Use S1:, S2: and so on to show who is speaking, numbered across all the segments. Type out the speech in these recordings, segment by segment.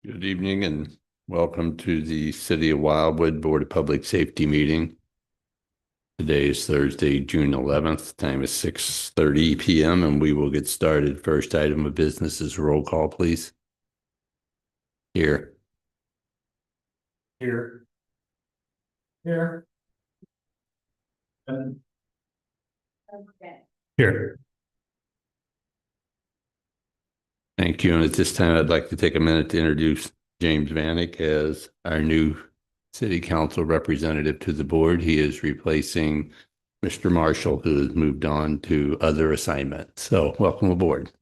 S1: Good evening and welcome to the City of Wildwood Board of Public Safety meeting. Today is Thursday, June 11th. Time is 6:30 p.m. and we will get started. First item of business is roll call, please. Here.
S2: Here. Here. Here.
S1: Thank you. And at this time, I'd like to take a minute to introduce James Vanek as our new City Council representative to the board. He is replacing Mr. Marshall, who has moved on to other assignments. So welcome aboard.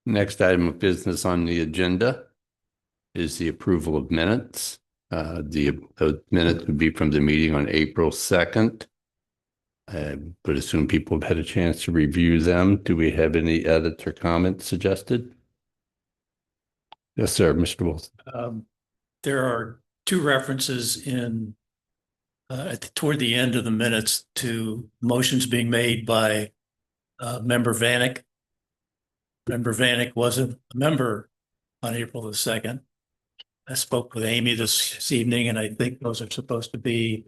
S1: Next item of business on the agenda is the approval of minutes. The minutes would be from the meeting on April 2nd. I would assume people have had a chance to review them. Do we have any edits or comments suggested? Yes, sir, Mr. Wilson.
S2: There are two references toward the end of the minutes to motions being made by Member Vanek. Member Vanek wasn't a member on April the 2nd. I spoke with Amy this evening, and I think those are supposed to be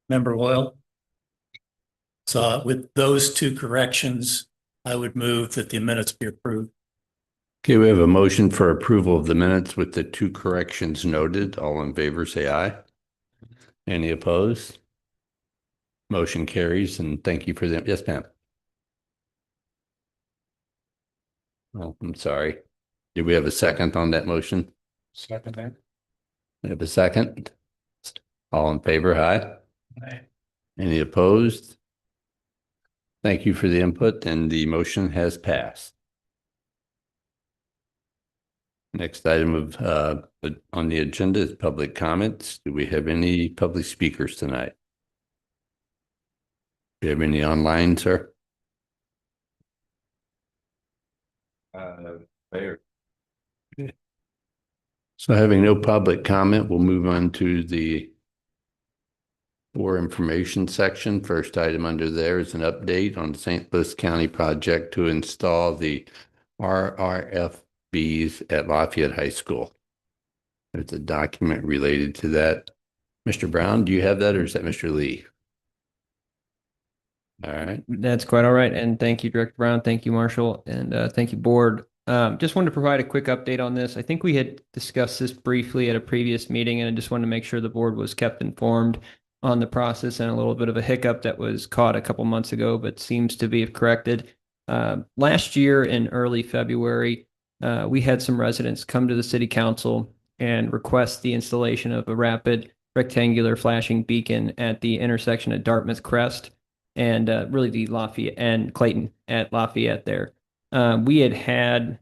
S2: Member Loyal. So with those two corrections, I would move that the minutes be approved.
S1: Okay, we have a motion for approval of the minutes with the two corrections noted. All in favor, say aye. Any opposed? Motion carries, and thank you for them. Yes, ma'am. Oh, I'm sorry. Do we have a second on that motion?
S2: Second.
S1: We have a second. All in favor, aye.
S2: Aye.
S1: Any opposed? Thank you for the input, and the motion has passed. Next item of on the agenda is public comments. Do we have any public speakers tonight? Do you have any online, sir? There. So having no public comment, we'll move on to the for information section. First item under there is an update on the St. Louis County project to install the RRFBs at Lafayette High School. There's a document related to that. Mr. Brown, do you have that, or is that Mr. Lee? All right.
S3: That's quite all right. And thank you, Director Brown. Thank you, Marshall. And thank you, board. Just wanted to provide a quick update on this. I think we had discussed this briefly at a previous meeting, and I just wanted to make sure the board was kept informed on the process and a little bit of a hiccup that was caught a couple months ago, but seems to be corrected. Last year in early February, we had some residents come to the city council and request the installation of a rapid rectangular flashing beacon at the intersection of Dartmouth Crest and really the Lafayette and Clayton at Lafayette there. We had,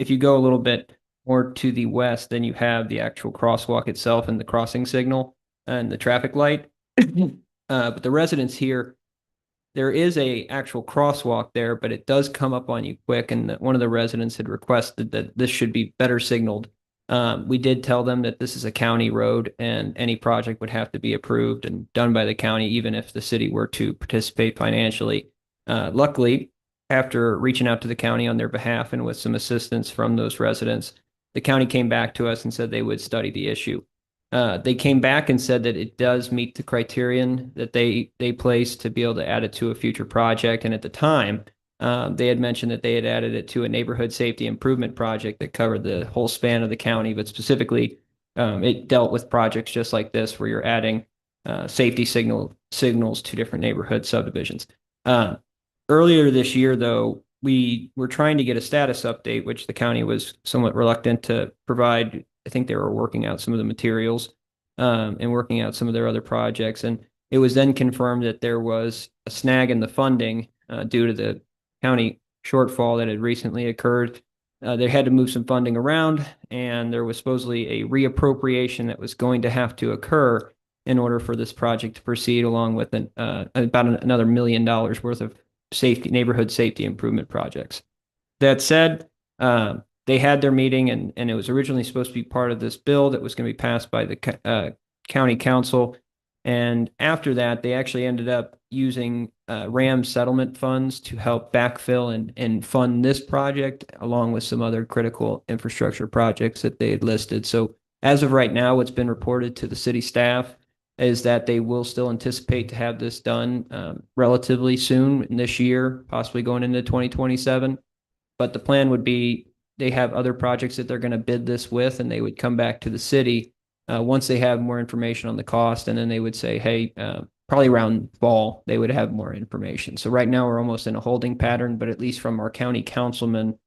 S3: if you go a little bit more to the west, then you have the actual crosswalk itself and the crossing signal and the traffic light. But the residents here, there is a actual crosswalk there, but it does come up on you quick. And one of the residents had requested that this should be better signaled. We did tell them that this is a county road and any project would have to be approved and done by the county, even if the city were to participate financially. Luckily, after reaching out to the county on their behalf and with some assistance from those residents, the county came back to us and said they would study the issue. They came back and said that it does meet the criterion that they placed to be able to add it to a future project. And at the time, they had mentioned that they had added it to a neighborhood safety improvement project that covered the whole span of the county, but specifically, it dealt with projects just like this, where you're adding safety signals to different neighborhood subdivisions. Earlier this year, though, we were trying to get a status update, which the county was somewhat reluctant to provide. I think they were working out some of the materials and working out some of their other projects. And it was then confirmed that there was a snag in the funding due to the county shortfall that had recently occurred. They had to move some funding around, and there was supposedly a reappropriation that was going to have to occur in order for this project to proceed, along with about another $1 million worth of neighborhood safety improvement projects. That said, they had their meeting, and it was originally supposed to be part of this bill that was going to be passed by the county council. And after that, they actually ended up using RAM settlement funds to help backfill and fund this project, along with some other critical infrastructure projects that they had listed. So as of right now, what's been reported to the city staff is that they will still anticipate to have this done relatively soon in this year, possibly going into 2027. But the plan would be they have other projects that they're going to bid this with, and they would come back to the city once they have more information on the cost, and then they would say, hey, probably around fall, they would have more information. So right now we're almost in a holding pattern, but at least from our county councilman,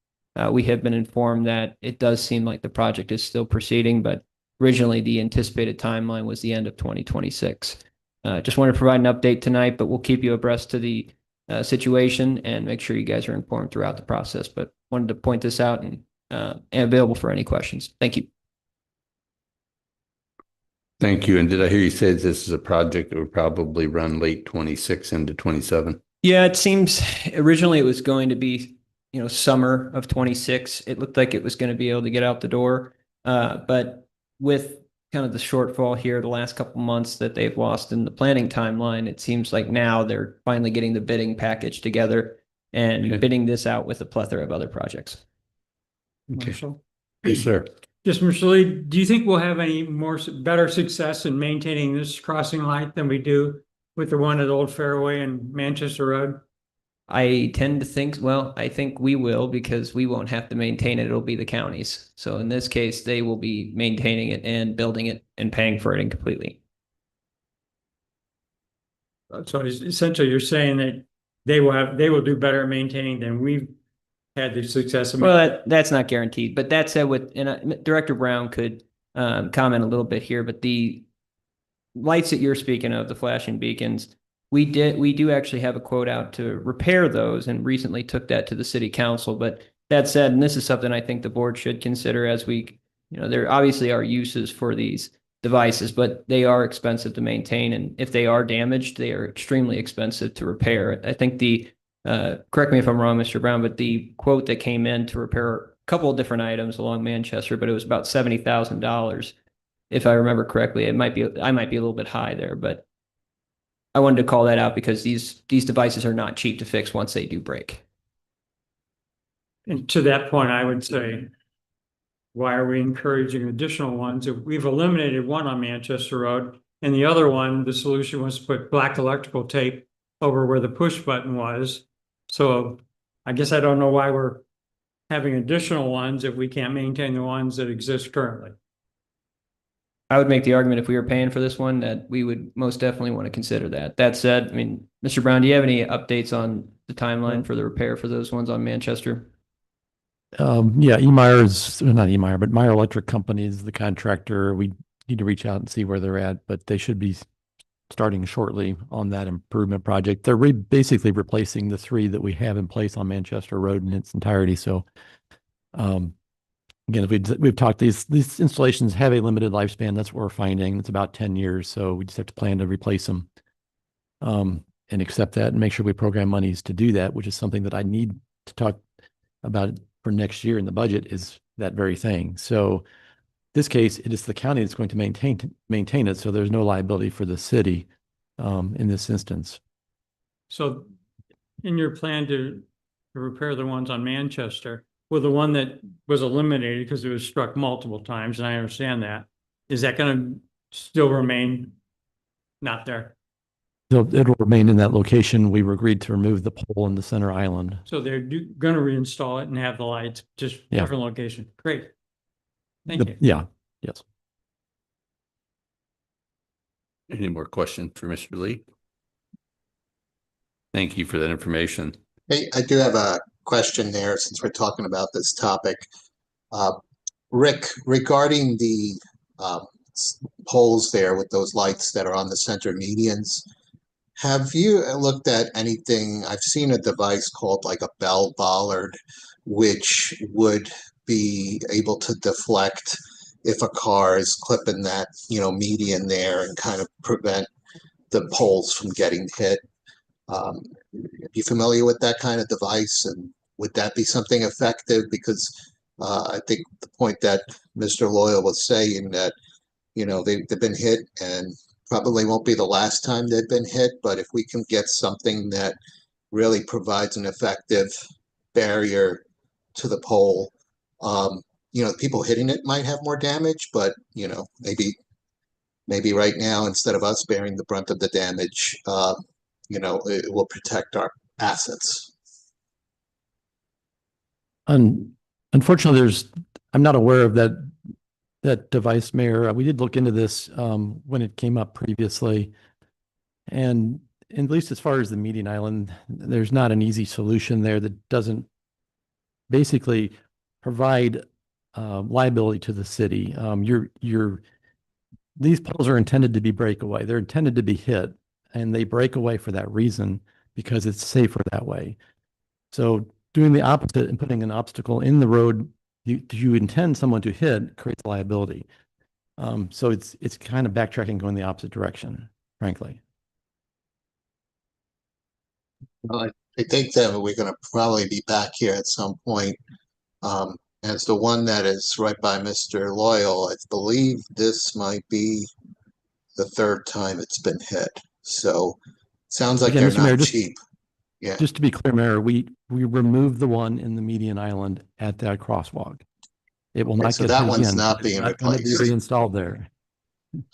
S3: we have been informed that it does seem like the project is still proceeding, but originally the anticipated timeline was the end of 2026. Just wanted to provide an update tonight, but we'll keep you abreast to the situation and make sure you guys are informed throughout the process. But wanted to point this out and available for any questions. Thank you.
S1: Thank you. And did I hear you say this is a project that would probably run late 26 into 27?
S3: Yeah, it seems originally it was going to be, summer of 26. It looked like it was going to be able to get out the door. But with kind of the shortfall here the last couple months that they've lost in the planning timeline, it seems like now they're finally getting the bidding package together and bidding this out with a plethora of other projects.
S1: Okay.
S4: Marshall?
S1: Yes, sir.
S4: Just Mr. Lee, do you think we'll have any better success in maintaining this crossing light than we do with the one at Old Fairway and Manchester Road?
S3: I tend to think, I think we will, because we won't have to maintain it. It'll be the counties. So in this case, they will be maintaining it and building it and paying for it completely.
S4: So essentially you're saying that they will do better at maintaining than we've had the success of.
S3: Well, that's not guaranteed, but that said, Director Brown could comment a little bit here, but the lights that you're speaking of, the flashing beacons, we do actually have a quote out to repair those, and recently took that to the city council. But that said, and this is something I think the board should consider as we, there obviously are uses for these devices, but they are expensive to maintain. And if they are damaged, they are extremely expensive to repair. I think correct me if I'm wrong, Mr. Brown, but the quote that came in to repair a couple of different items along Manchester, but it was about $70,000. If I remember correctly, I might be a little bit high there, but I wanted to call that out because these devices are not cheap to fix once they do break.
S4: And to that point, I would say, why are we encouraging additional ones? If we've eliminated one on Manchester Road, and the other one, the solution was to put black electrical tape over where the push button was. So I guess I don't know why we're having additional ones if we can't maintain the ones that exist currently.
S3: I would make the argument if we were paying for this one that we would most definitely want to consider that. That said, Mr. Brown, do you have any updates on the timeline for the repair for those ones on Manchester?
S5: Yeah, but Meyer Electric Company is the contractor. We need to reach out and see where they're at, but they should be starting shortly on that improvement project. They're basically replacing the 3 that we have in place on Manchester Road in its entirety. So, again, we've talked, these installations have a limited lifespan. That's what we're finding. It's about 10 years. So we just have to plan to replace them and accept that and make sure we program monies to do that, which is something that I need to talk about for next year in the budget, is that very thing. So this case, it is the county that's going to maintain it. So there's no liability for the city in this instance.
S4: So in your plan to repair the ones on Manchester, well, the one that was eliminated because it was struck multiple times, and I understand that, is that going to still remain not there?
S5: So it'll remain in that location. We agreed to remove the pole in the center island.
S4: So they're going to reinstall it and have the lights, just different location. Great. Thank you.
S5: Yeah. Yes.
S1: Any more questions for Mr. Lee? Thank you for that information.
S6: Hey, I do have a question there since we're talking about this topic. Rick, regarding the poles there with those lights that are on the center medians, have you looked at anything? I've seen a device called like a bell bollard, which would be able to deflect if a car is clipping that, median there, and kind of prevent the poles from getting hit. Are you familiar with that kind of device, and would that be something effective? Because I think the point that Mr. Loyal was saying that, they've been hit and probably won't be the last time they've been hit, but if we can get something that really provides an effective barrier to the pole, people hitting it might have more damage, but maybe right now, instead of us bearing the brunt of the damage, it will protect our assets.
S5: Unfortunately, I'm not aware of that device, Mayor. We did look into this when it came up previously. And at least as far as the median island, there's not an easy solution there that doesn't basically provide liability to the city. These poles are intended to be breakaway. They're intended to be hit, and they break away for that reason because it's safer that way. So doing the opposite and putting an obstacle in the road you intend someone to hit creates liability. So it's kind of backtracking, going the opposite direction, frankly.
S6: Well, I think that we're going to probably be back here at some point. As the one that is right by Mr. Loyal, I believe this might be the third time it's been hit. So sounds like
S5: Again,
S6: they're
S5: Mr. Mayor,
S6: not cheap. Yeah.
S5: Just to be clear, Mayor, we removed the one in the median island at that crosswalk. It will not
S6: So
S5: get
S6: that
S5: hit
S6: one's
S5: again.
S6: not
S5: It's
S6: being
S5: not going to be
S6: replaced.
S5: reinstalled there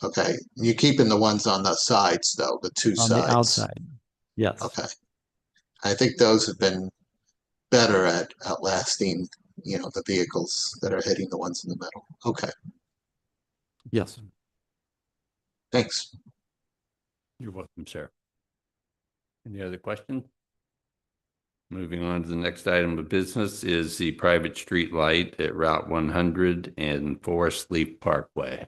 S6: Okay. You're keeping the ones on the sides, though, the two
S5: on
S6: sides.
S5: the outside. Yes.
S6: Okay. I think those have been better at outlasting, the vehicles that are hitting the ones in the middle. Okay.
S5: Yes.
S6: Thanks.
S1: You're welcome, sir. Any other questions? Moving on to the next item of business is the private street light at Route 100 and Forest Leaf Parkway.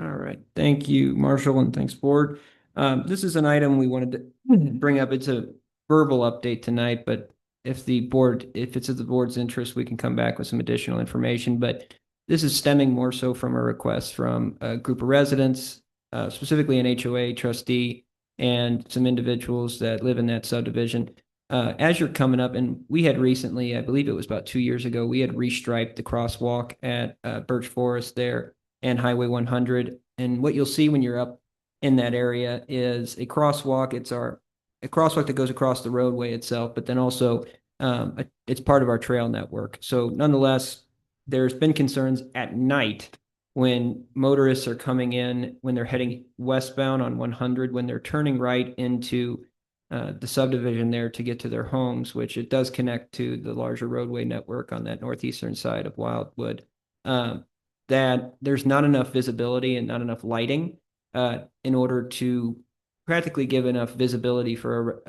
S3: All right. Thank you, Marshall, and thanks, board. This is an item we wanted to bring up. It's a verbal update tonight, but if it's of the board's interest, we can come back with some additional information. But this is stemming more so from a request from a group of residents, specifically an HOA trustee and some individuals that live in that subdivision. As you're coming up, and we had recently, I believe it was about 2 years ago, we had restriped the crosswalk at Birch Forest there and Highway 100. And what you'll see when you're up in that area is a crosswalk. It's a crosswalk that goes across the roadway itself, but then also it's part of our trail network. So nonetheless, there's been concerns at night when motorists are coming in, when they're heading westbound on 100, when they're turning right into the subdivision there to get to their homes, which it does connect to the larger roadway network on that northeastern side of Wildwood, that there's not enough visibility and not enough lighting in order to practically give enough visibility for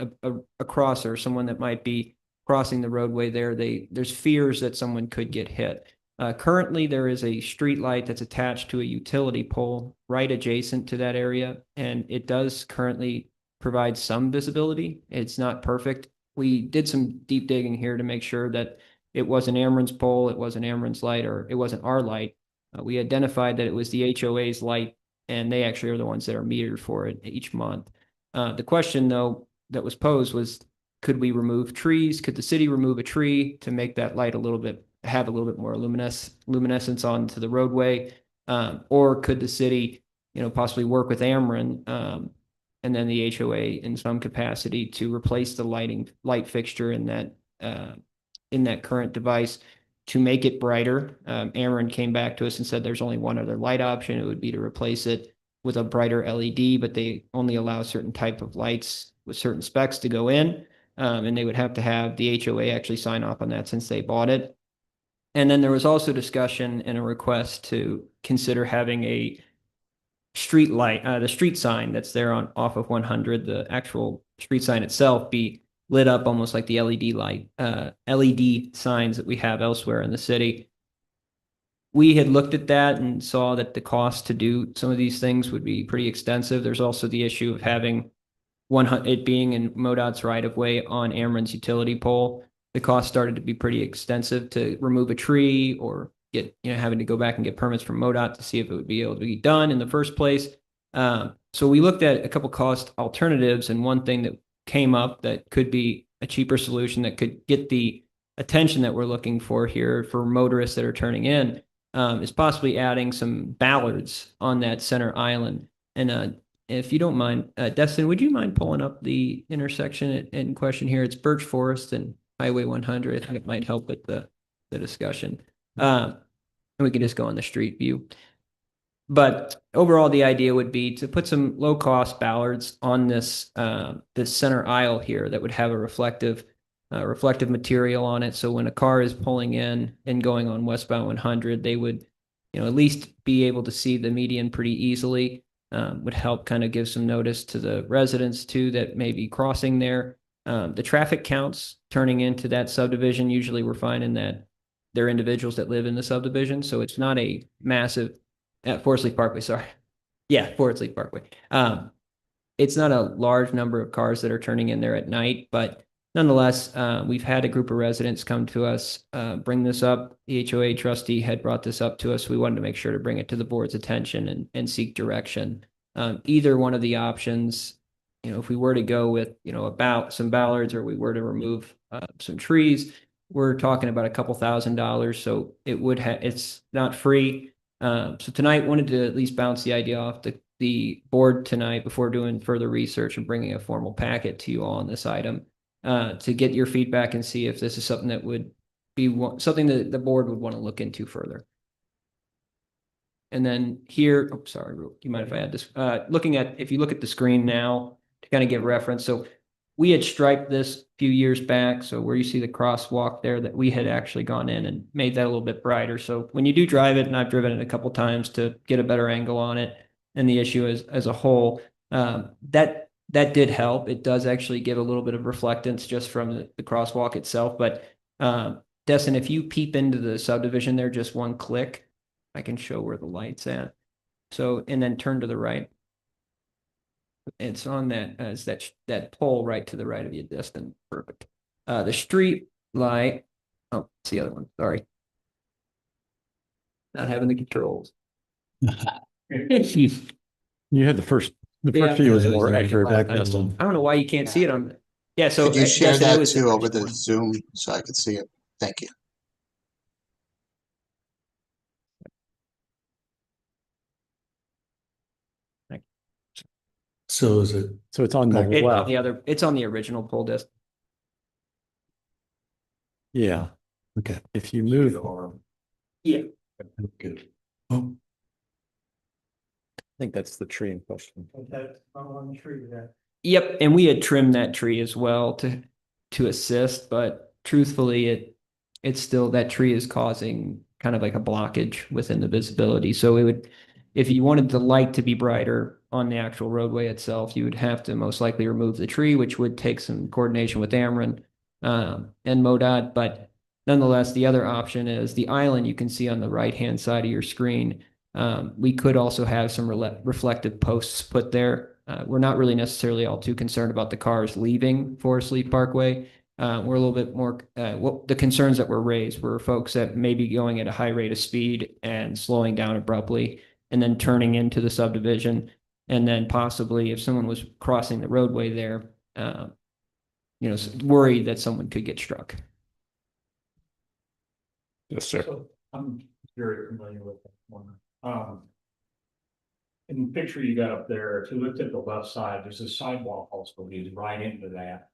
S3: a crosser, someone that might be crossing the roadway there. There's fears that someone could get hit. Currently, there is a street light that's attached to a utility pole right adjacent to that area, and it does currently provide some visibility. It's not perfect. We did some deep digging here to make sure that it wasn't Ameren's pole, it wasn't Ameren's light, or it wasn't our light. We identified that it was the HOA's light, and they actually are the ones that are metered for it each month. The question, though, that was posed was, could we remove trees? Could the city remove a tree to make that light have a little bit more luminescence onto the roadway? Or could the city, possibly work with Ameren and then the HOA in some capacity to replace the light fixture in that current device to make it brighter? Ameren came back to us and said there's only one other light option. It would be to replace it with a brighter LED, but they only allow certain type of lights with certain specs to go in. And they would have to have the HOA actually sign off on that since they bought it. And then there was also discussion and a request to consider having a street light, the street sign that's there off of 100, the actual street sign itself be lit up almost like the LED signs that we have elsewhere in the city. We had looked at that and saw that the cost to do some of these things would be pretty extensive. There's also the issue of having it being in MoDOT's right of way on Ameren's utility pole. The cost started to be pretty extensive to remove a tree or having to go back and get permits from MoDOT to see if it would be able to be done in the first place. So we looked at a couple cost alternatives, and one thing that came up that could be a cheaper solution that could get the attention that we're looking for here for motorists that are turning in is possibly adding some ballards on that center island. And if you don't mind, Destin, would you mind pulling up the intersection in question here? It's Birch Forest and Highway 100. I think it might help with the discussion. And we can just go on the street view. But overall, the idea would be to put some low-cost ballards on this this center aisle here that would have a reflective material on it. So when a car is pulling in and going on westbound 100, they would, at least be able to see the median pretty easily. Would help kind of give some notice to the residents too that may be crossing there. The traffic counts turning into that subdivision, usually we're finding that they're individuals that live in the subdivision. So it's not a massive, Forest Leaf Parkway, sorry. Yeah, Forest Leaf Parkway. It's not a large number of cars that are turning in there at night, but nonetheless, we've had a group of residents come to us, bring this up. The HOA trustee had brought this up to us. We wanted to make sure to bring it to the board's attention and seek direction. Either one of the options, if we were to go with, about some ballards or we were to remove some trees, we're talking about a couple $1,000s. So it's not free. So tonight wanted to at least bounce the idea off the board tonight before doing further research and bringing a formal packet to you all on this item. To get your feedback and see if this is something that would be something that the board would want to look into further. And then here, sorry, do you mind if I add this? If you look at the screen now to kind of get reference. So we had striped this a few years back. So where you see the crosswalk there, that we had actually gone in and made that a little bit brighter. So when you do drive it, and I've driven it a couple times to get a better angle on it and the issue as a whole, that did help. It does actually give a little bit of reflectance just from the crosswalk itself. But Destin, if you peep into the subdivision there, just one click, I can show where the light's at. So, and then turn to the right. It's on that pole right to the right of you, Destin. Perfect. The street light. Oh, it's the other one. Sorry. Not having the controls.
S5: You had the first
S3: Yeah.
S5: view was
S1: Yeah, it was
S5: more
S1: like
S5: accurate back
S1: back
S5: then.
S3: I don't know why you can't see it on. Yeah. So
S6: Could you share
S3: Destin, it
S6: that
S3: was
S6: too over
S3: first
S6: the
S3: one.
S6: Zoom so I could see it? Thank you.
S2: So is it?
S5: So it's on the left.
S3: It's on the original poll disc.
S5: Yeah.
S2: Okay.
S5: If you move,
S3: Yeah.
S2: Good. Oh,
S5: I think that's the tree in question.
S3: Yep, and we had trimmed that tree as well to assist, but truthfully, it's still, that tree is causing kind of like a blockage within the visibility. So it would, if you wanted the light to be brighter on the actual roadway itself, you would have to most likely remove the tree, which would take some coordination with Ameren and MoDOT. But nonetheless, the other option is the island you can see on the right-hand side of your screen. We could also have some reflective posts put there. We're not really necessarily all too concerned about the cars leaving Forest Leaf Parkway. We're a little bit more, the concerns that were raised were folks that may be going at a high rate of speed and slowing down abruptly and then turning into the subdivision. And then possibly if someone was crossing the roadway there, worried that someone could get struck.
S1: Yes, sir.
S7: So I'm very familiar with that one. In the picture you got up there, if you looked at the left side, there's a sidewalk also leads right into that.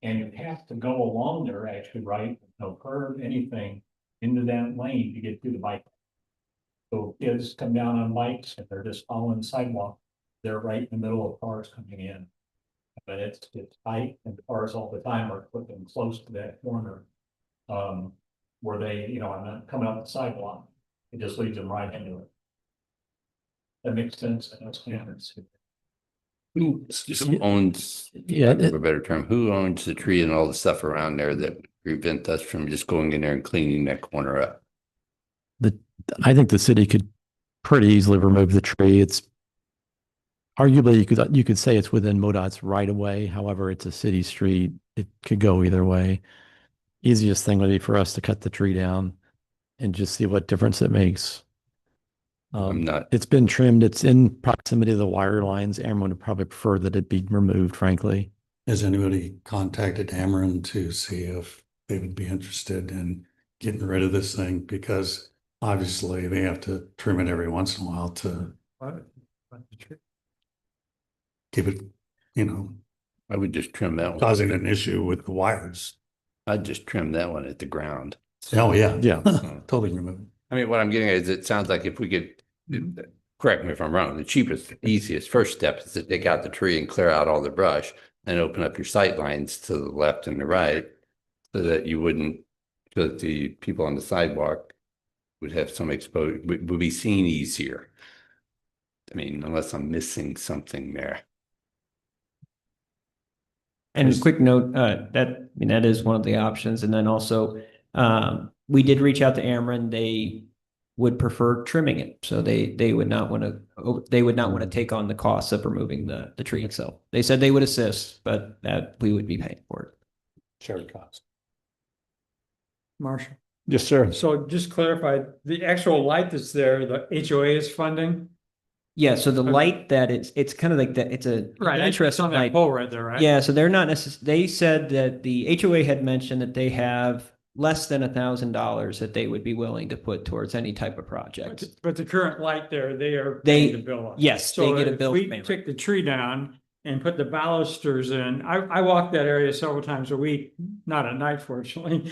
S7: And you have to go along there actually, right? No curb, anything into that lane to get to the bike. So kids come down on bikes and they're just following the sidewalk. They're right in the middle of cars coming in. But it's tight and cars all the time are clipping close to that corner. Where they, I'm not coming out the sidewalk. It just leads them right into it. That makes sense. And that's clear.
S1: Who owns,
S5: Yeah,
S1: for a better term, who owns the tree and all the stuff around there that prevent us from just going in there and cleaning that corner up?
S5: I think the city could pretty easily remove the tree. It's arguably you could say it's within MoDOT's right of way. However, it's a city street. It could go either way. Easiest thing would be for us to cut the tree down and just see what difference it makes.
S1: I'm not,
S5: It's been trimmed. It's in proximity to the wire lines. Ameren would probably prefer that it be removed, frankly.
S2: has anybody contacted Ameren to see if they would be interested in getting rid of this thing? Because obviously they have to trim it every once in a while to,
S8: keep it, you know,
S1: I would just trim that one.
S8: causing an issue with the wires.
S1: I'd just trim that one at the ground.
S8: Oh, yeah.
S5: Yeah.
S8: Totally remove it.
S1: I mean, what I'm getting at is it sounds like if we could, correct me if I'm wrong, the cheapest, easiest first step is to take out the tree and clear out all the brush and open up your sight lines to the left and the right so that you wouldn't, so that the people on the sidewalk would have some exposure, would be seen easier. I mean, unless I'm missing something there.
S3: And a quick note, that is one of the options. And then also, we did reach out to Ameren. They would prefer trimming it. So they would not want to take on the costs of removing the tree itself. They said they would assist, but that we would be paying for it.
S8: Shared cost.
S4: Marshall.
S5: Yes, sir.
S4: So just clarify, the actual light that's there, the HOA is funding?
S3: Yeah, so the light that it's kind of like that, it's a
S4: Right, it's
S3: interesting
S4: on that
S3: light.
S4: pole right there, right?
S3: Yeah, so they're not they said that the HOA had mentioned that they have less than $1,000 that they would be willing to put towards any type of project.
S4: But the current light there, they are paying the bill on.
S3: Yes, they
S4: So
S3: get a
S4: if
S3: bill
S4: we
S3: from Ameren.
S4: took the tree down and put the balusters in, I walk that area several times a week, not at night fortunately.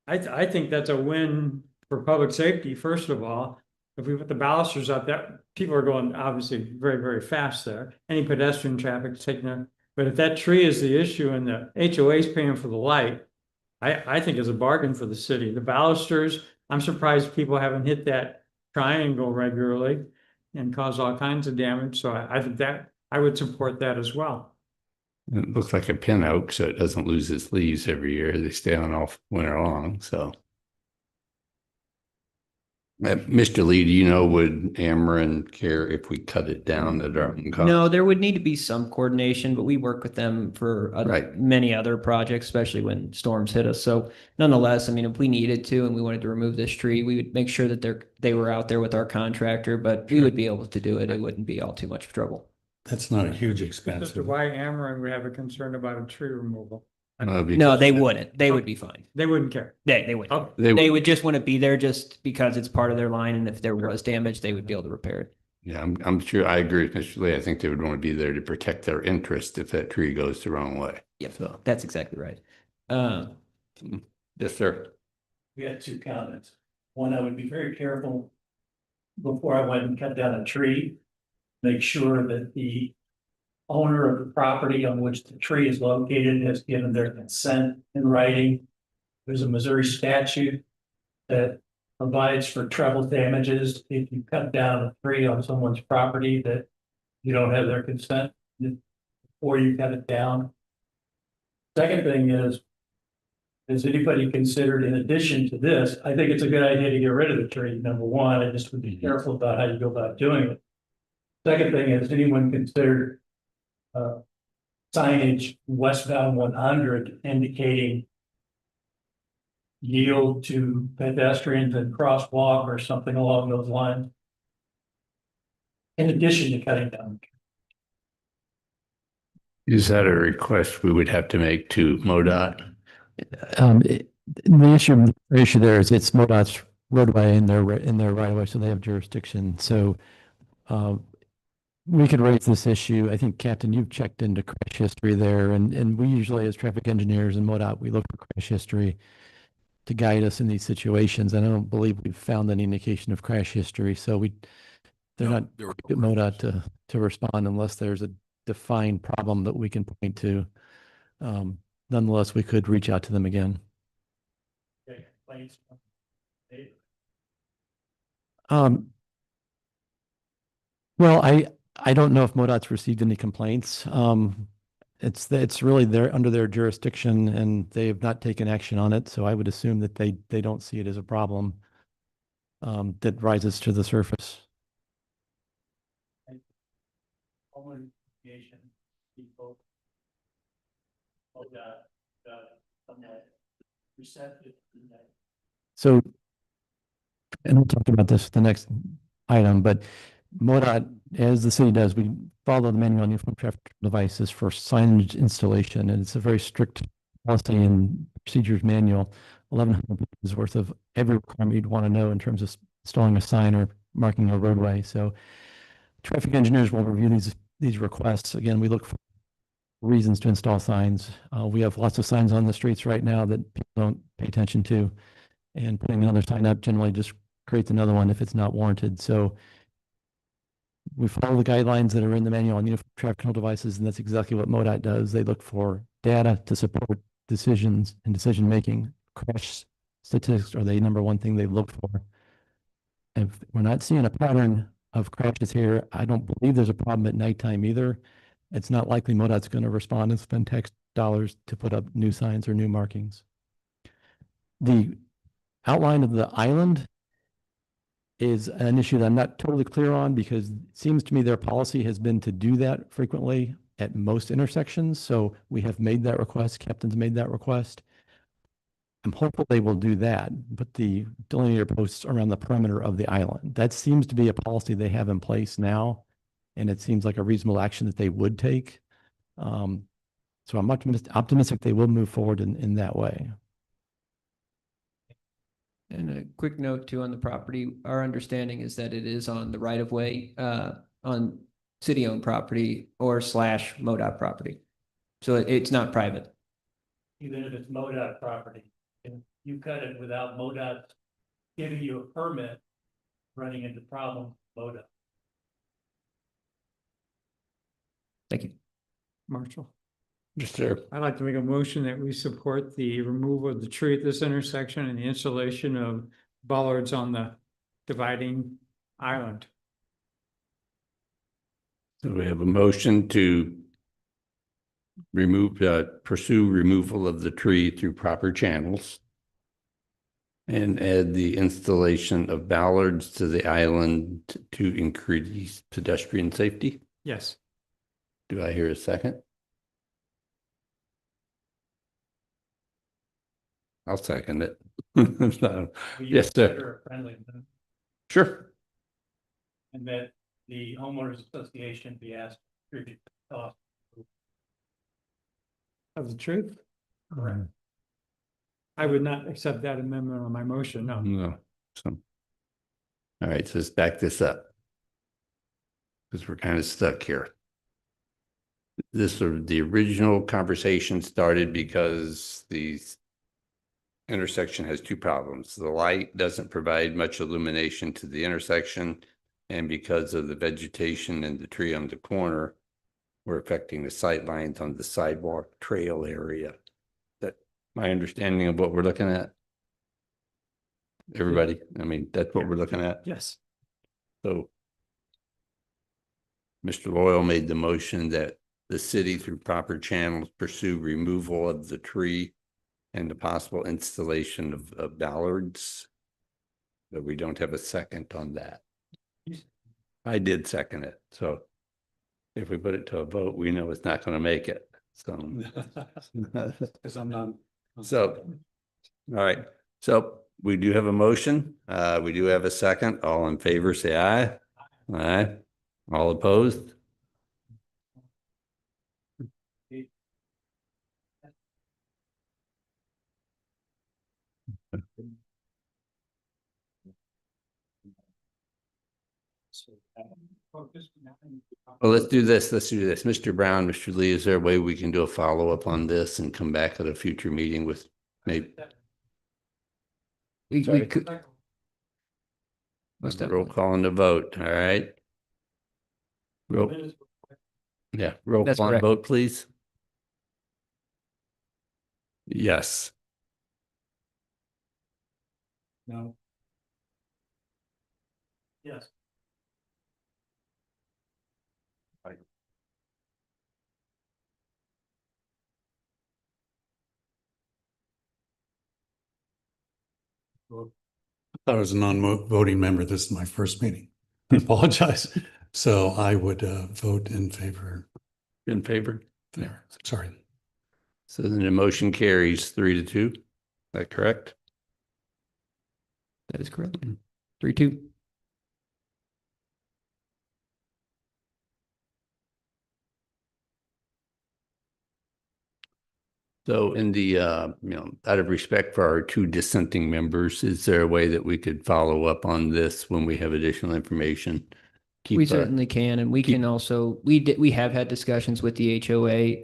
S4: I think that's a win for public safety, first of all. If we put the balusters up, that people are going obviously very, very fast there. Any pedestrian traffic is taking them. But if that tree is the issue and the HOA is paying for the light, I think is a bargain for the city. The balusters, I'm surprised people haven't hit that triangle regularly and caused all kinds of damage. So I think that I would support that as well.
S1: It looks like a pin oak, so it doesn't lose its leaves every year. They stay on all winter long, so. Mr. Lee, do you know, would Ameren care if we cut it down at our own cost?
S3: No, there would need to be some coordination, but we work with them for
S1: Right.
S3: many other projects, especially when storms hit us. So nonetheless, I mean, if we needed to and we wanted to remove this tree, we would make sure that they were out there with our contractor, but we would be able to do it. It wouldn't be all too much trouble.
S8: That's not a huge
S4: As
S8: expense.
S4: to why Ameren would have a concern about a tree removal.
S3: No, they wouldn't. They would be fine.
S4: They wouldn't care.
S3: They wouldn't.
S4: Oh,
S3: They would just want to be there just because it's part of their line. And if there was damage, they would be able to repair it.
S1: Yeah, I'm sure, I agree with Mr. Lee. I think they would want to be there to protect their interest if that tree goes the wrong way.
S3: Yep, that's exactly right.
S1: Yes, sir.
S2: We had two comments. One, I would be very careful before I went and cut down a tree. Make sure that the owner of the property on which the tree is located has given their consent in writing. There's a Missouri statute that provides for treble damages if you cut down a tree on someone's property that you don't have their consent before you cut it down. Second thing is, has anybody considered, in addition to this, I think it's a good idea to get rid of the tree, number one, I just would be careful about how you go about doing it. Second thing is, anyone considered signage westbound 100 indicating yield to pedestrians and crosswalk or something along those lines? In addition to cutting down.
S1: Is that a request we would have to make to MoDOT?
S5: The issue there is it's MoDOT's roadway in their right of way, so they have jurisdiction. So we could raise this issue. I think, Captain, you've checked into crash history there, and we usually, as traffic engineers and MoDOT, we look for crash history to guide us in these situations. I don't believe we've found any indication of crash history, so they're not at MoDOT to respond unless there's a defined problem that we can point to. Nonetheless, we could reach out to them again. Well, I don't know if MoDOT's received any complaints. It's really under their jurisdiction and they have not taken action on it. So I would assume that they don't see it as a problem that rises to the surface. So, and we'll talk about this the next item, but MoDOT, as the city does, we follow the manual on uniform traffic devices for signage installation, and it's a very strict policy and procedures manual. 1,100 pages worth of every requirement you'd want to know in terms of installing a sign or marking a roadway. So traffic engineers will review these these requests, again, we look for reasons to install signs. We have lots of signs on the streets right now that people don't pay attention to. And putting another sign up generally just creates another one if it's not warranted. So we follow the guidelines that are in the manual on uniform traffic control devices, and that's exactly what MoDOT does. They look for data to support decisions and decision-making. Crash statistics are the number one thing they look for. If we're not seeing a pattern of crashes here, I don't believe there's a problem at nighttime either. It's not likely MoDOT's going to respond and spend tax dollars to put up new signs or new markings. The outline of the island is an issue that I'm not totally clear on, because it seems to me their policy has been to do that frequently at most intersections. So we have made that request. Captain's made that request. I'm hopeful they will do that, but the delineator posts around the perimeter of the island, that seems to be a policy they have in place now. And it seems like a reasonable action that they would take. So I'm optimistic they will move forward in that way.
S3: And a quick note too on the property, our understanding is that it is on the right of way, on city-owned property or / MoDOT property. So it's not private.
S2: Even if it's MoDOT property, if you cut it without MoDOT giving you a permit, running into problems, MoDOT.
S3: Thank you.
S4: Marshall.
S1: Yes, sir.
S4: I'd like to make a motion that we support the removal of the tree at this intersection and the installation of bollards on the dividing island.
S1: So we have a motion to pursue removal of the tree through proper channels and add the installation of bollards to the island to increase pedestrian safety.
S4: Yes.
S1: Do I hear a second? I'll second it. So, yes, sir. Sure.
S2: And that the homeowners association be asked to contribute to the cost.
S4: Of the truth?
S2: Correct.
S4: I would not accept that amendment on my motion, no.
S1: No. So, all right, so let's back this up, because we're kind of stuck here. This sort of the original conversation started because the intersection has two problems. The light doesn't provide much illumination to the intersection, and because of the vegetation and the tree on the corner, we're affecting the sight lines on the sidewalk trail area. That my understanding of what we're looking at? Everybody, I mean, that's what we're looking at.
S4: Yes.
S1: So Mr. Loyal made the motion that the city through proper channels pursue removal of the tree and the possible installation of bollards. But we don't have a second on that. I did second it. So if we put it to a vote, we know it's not going to make it. So,
S8: Because I'm not.
S1: so, all right. So we do have a motion. We do have a second. All in favor, say aye. Aye. All opposed? Well, let's do this. Let's do this. Mr. Brown, Mr. Lee, is there a way we can do a follow-up on this and come back at a future meeting with maybe
S3: We
S1: Sorry.
S3: could. Most
S1: roll
S3: definitely.
S1: call on the vote? All right. Roll, yeah, roll
S3: That's
S1: call and
S3: correct.
S1: vote, please. Yes.
S2: No. Yes.
S8: I was a non-voting member. This is my first meeting. I apologize. So I would vote in favor
S1: In favor?
S8: there. Sorry.
S1: So then the motion carries 3-2. Is that correct?
S3: That is correct. 3-2.
S1: So in the, out of respect for our two dissenting members, is there a way that we could follow up on this when we have additional information keep.
S3: We certainly can, and we
S1: keep-
S3: can also, we have had discussions with the HOA.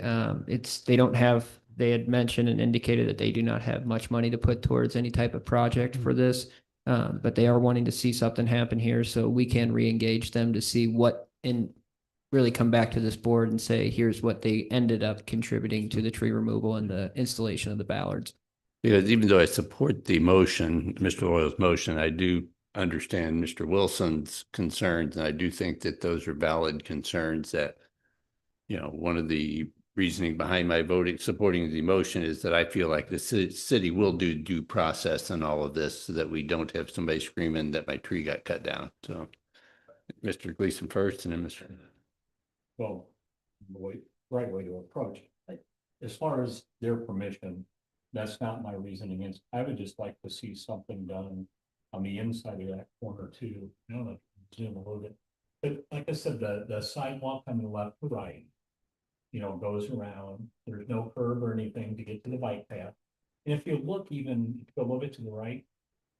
S3: They had mentioned and indicated that they do not have much money to put towards any type of project for this. But they are wanting to see something happen here, so we can re-engage them to see what, and really come back to this board and say, here's what they ended up contributing to the tree removal and the installation of the ballards.
S1: Because even though I support the motion, Mr. Loyal's motion, I do understand Mr. Wilson's concerns, and I do think that those are valid concerns that, one of the reasoning behind my supporting the motion is that I feel like the city will do due process and all of this so that we don't have somebody screaming that my tree got cut down. So Mr. Gleason first and then Mr.
S7: Well, right way to approach. As far as their permission, that's not my reasoning. I would just like to see something done on the inside of that corner too. I don't know, zoom a little bit. But like I said, the sidewalk on the left to right, goes around. There's no curb or anything to get to the bike path. And if you look even a little bit to the right,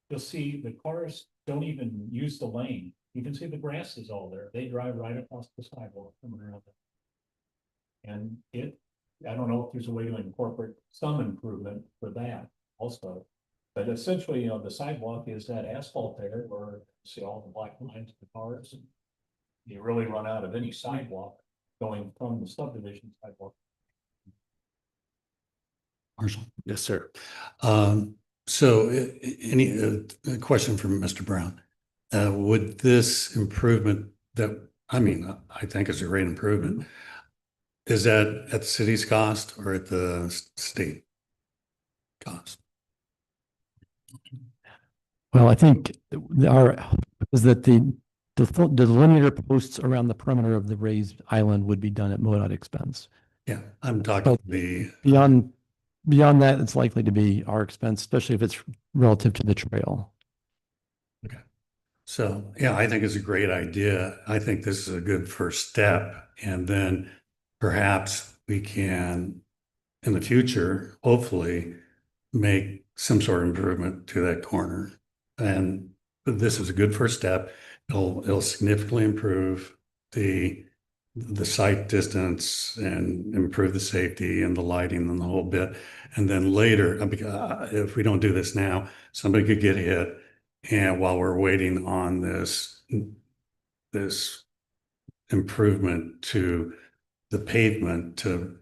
S7: you'll see the cars don't even use the lane. You can see the grass is all there. They drive right across the sidewalk coming around there. And I don't know if there's a way to incorporate some improvement for that also. But essentially, the sidewalk is that asphalt there where you see all the black lines of the cars. And you really run out of any sidewalk going from the subdivision sidewalk.
S8: Marshall.
S1: Yes, sir.
S8: So any a question from Mr. Brown? Would this improvement I think is a great improvement. Is that at the city's cost or at the state cost?
S5: Well, I think our hope is that the linear posts around the perimeter of the raised island would be done at MoDOT expense.
S8: Yeah, I'm talking
S5: Beyond that, it's likely to be our expense, especially if it's relative to the trail.
S8: Okay. So, yeah, I think it's a great idea. I think this is a good first step. And then perhaps we can, in the future, hopefully make some sort of improvement to that corner. And this is a good first step. It'll significantly improve the sight distance and improve the safety and the lighting and the whole bit. And then later, if we don't do this now, somebody could get hit. And while we're waiting on this improvement to the pavement to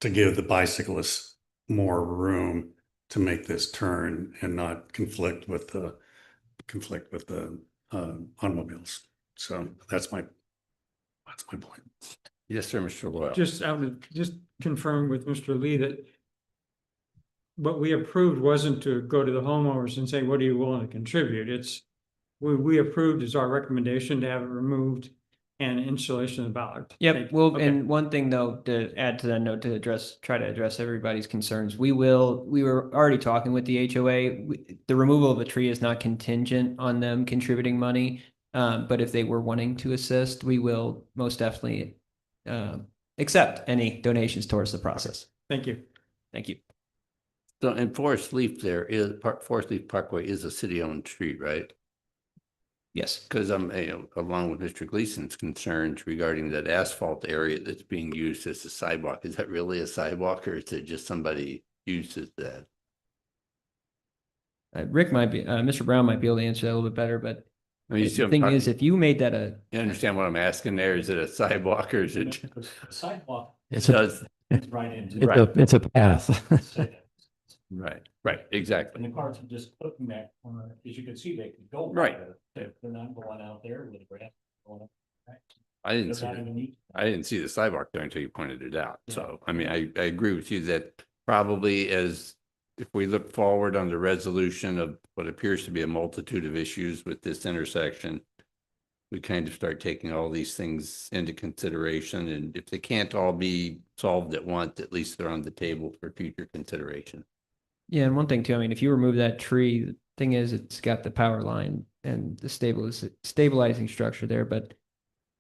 S8: give the bicyclists more room to make this turn and not conflict with the automobiles. So that's my point.
S1: Yes, sir, Mr. Loyal.
S4: Just confirm with Mr. Lee that what we approved wasn't to go to the homeowners and say, what are you willing to contribute? It's, we approved as our recommendation to have it removed and installation of the ballard.
S3: Yep. Well,
S4: Okay.
S3: and one thing though, to add to that note, try to address everybody's concerns. We were already talking with the HOA. The removal of a tree is not contingent on them contributing money. But if they were wanting to assist, we will most definitely accept any donations towards the process.
S4: Thank you.
S3: Thank you.
S1: So, and Forest Leaf Forest Leaf Parkway is a city-owned street, right?
S3: Yes.
S1: Because I'm, along with Mr. Gleason's concerns regarding that asphalt area that's being used as a sidewalk. Is that really a sidewalk or is it just somebody uses that?
S3: Mr. Brown might be able to answer that a little bit better, but
S1: I mean, you see
S3: the
S1: what I'm
S3: thing
S1: talking-
S3: is, if you made that
S1: You understand what I'm asking there? Is it a sidewalk or is it?
S7: The sidewalk
S5: It's
S1: Does,
S7: is right into.
S5: it's a path.
S1: right, exactly.
S7: And the cars are just putting that corner, as you can see, they can go.
S1: Right.
S7: They're not going out there with the grass going up.
S1: I didn't
S7: Does
S1: see
S7: that
S1: it.
S7: even need-
S1: I didn't see the sidewalk there until you pointed it out. So, I mean, I agree with you that probably if we look forward on the resolution of what appears to be a multitude of issues with this intersection, we kind of start taking all these things into consideration. And if they can't all be solved at once, at least they're on the table for future consideration.
S3: Yeah, and one thing too, I mean, if you remove that tree, the thing is, it's got the power line and the stabilizing structure there, but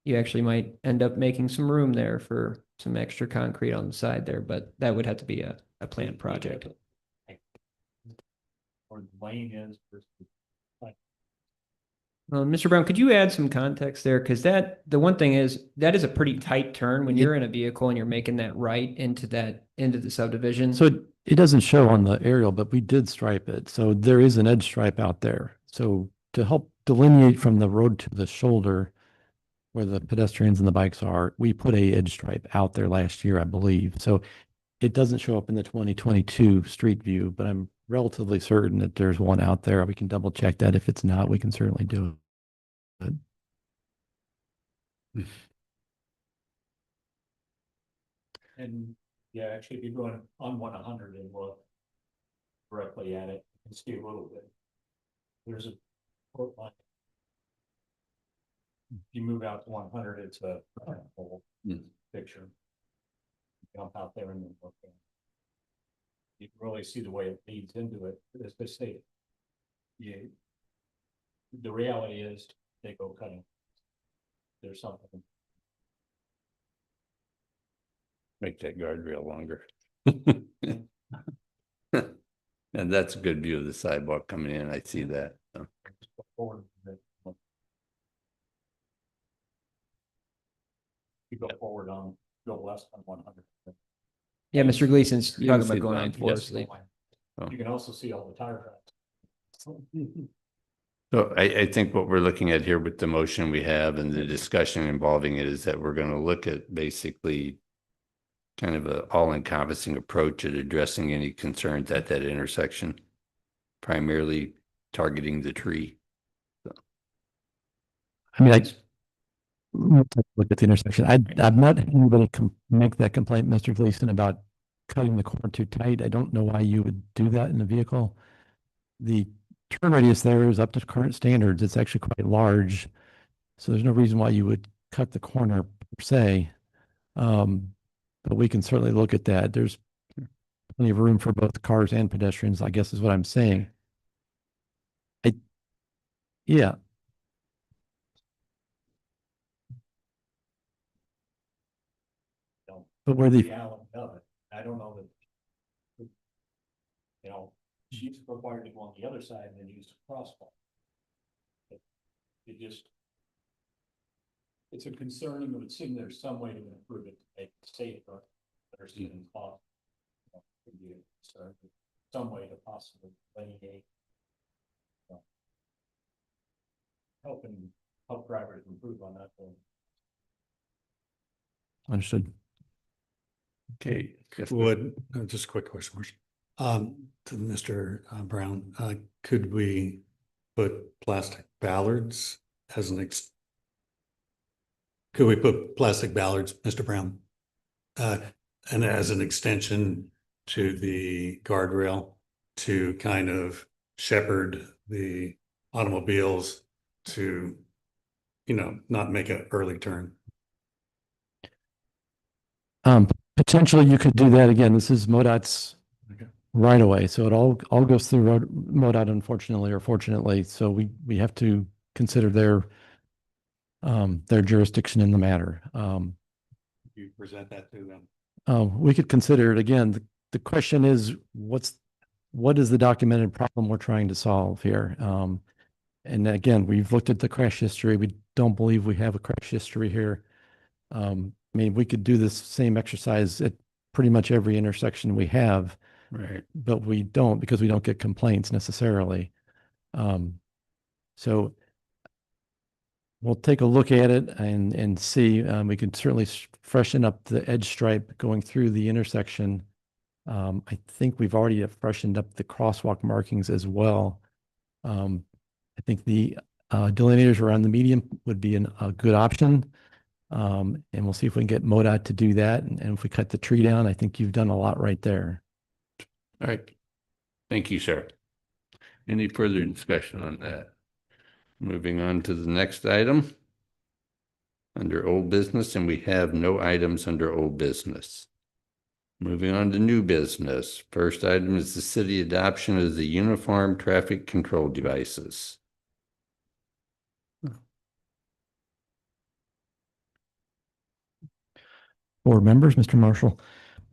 S3: you actually might end up making some room there for some extra concrete on the side there, but that would have to be a planned project.
S7: Or the lane is versus.
S3: Mr. Brown, could you add some context there? Because the one thing is, that is a pretty tight turn when you're in a vehicle and you're making that right into the subdivision.
S5: So it doesn't show on the aerial, but we did stripe it. So there is an edge stripe out there. So to help delineate from the road to the shoulder where the pedestrians and the bikes are, we put a edge stripe out there last year, I believe. So it doesn't show up in the 2022 street view, but I'm relatively certain that there's one out there. We can double check that. If it's not, we can certainly do it.
S7: And yeah, actually, if you're going on 100 and look directly at it, you can see a little bit. There's a port line. If you move out to 100, it's a whole picture. Jump out there and then look at it. You can really see the way it feeds into it. As they say, the reality is they go cutting. There's something.
S1: Make that guardrail longer. And that's a good view of the sidewalk coming in. I see that. So.
S7: Forward a bit. You go forward on, go less than 100.
S3: Yeah, Mr. Gleason's
S1: You
S3: talking
S1: can see
S3: about going
S1: the
S3: on
S1: line,
S3: Forest
S1: yes.
S3: Lake.
S1: Oh.
S7: You can also see all the tire tracks.
S1: So I think what we're looking at here with the motion we have and the discussion involving it is that we're going to look at basically kind of a all-encompassing approach at addressing any concerns at that intersection, primarily targeting the tree.
S5: I mean, look at the intersection. I've not had anybody make that complaint, Mr. Gleason, about cutting the corner too tight. I don't know why you would do that in a vehicle. The turn radius there is up to current standards. It's actually quite large. So there's no reason why you would cut the corner per se. But we can certainly look at that. There's plenty of room for both cars and pedestrians, I guess is what I'm saying. Yeah. But where the
S7: Reality of it, I don't know that. You know, she's required to go on the other side and then use the crosswalk. It just. It's a concern, and it would seem there's some way to improve it, to make it safer, better seen cost. Could be a concern, some way to possibly delineate. Help drivers improve on that one.
S5: understood.
S1: Okay.
S8: Would, just a quick question, to Mr. Brown, could we put plastic ballards as could we put plastic ballards, Mr. Brown? And as an extension to the guardrail to kind of shepherd the automobiles to, not make an early turn.
S5: Potentially you could do that again. This is MoDOT's
S8: Okay.
S5: right away. So it all goes through MoDOT, unfortunately or fortunately. So we have to consider their jurisdiction in the matter.
S8: You present that to them.
S5: We could consider it again. The question is, what is the documented problem we're trying to solve here? And again, we've looked at the crash history. We don't believe we have a crash history here. I mean, we could do this same exercise at pretty much every intersection we have,
S1: Right.
S5: but we don't because we don't get complaints necessarily. So we'll take a look at it and see. We can certainly freshen up the edge stripe going through the intersection. I think we've already freshened up the crosswalk markings as well. I think the delineators around the median would be a good option. And we'll see if we can get MoDOT to do that. And if we cut the tree down, I think you've done a lot right there.
S1: All right. Thank you, sir. Any further discussion on that? Moving on to the next item. Under old business, and we have no items under old business. Moving on to new business. First item is the city adoption of the uniform traffic control devices.
S5: Board members, Mr. Marshall.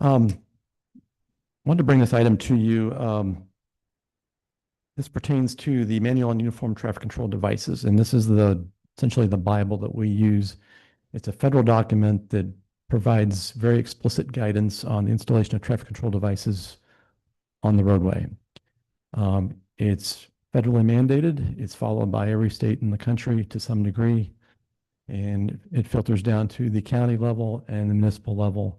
S5: Wanted to bring this item to you. This pertains to the Manual on Uniform Traffic Control Devices, and this is essentially the Bible that we use. It's a federal document that provides very explicit guidance on the installation of traffic control devices on the roadway. It's federally mandated. It's followed by every state in the country to some degree, and it filters down to the county level and the municipal level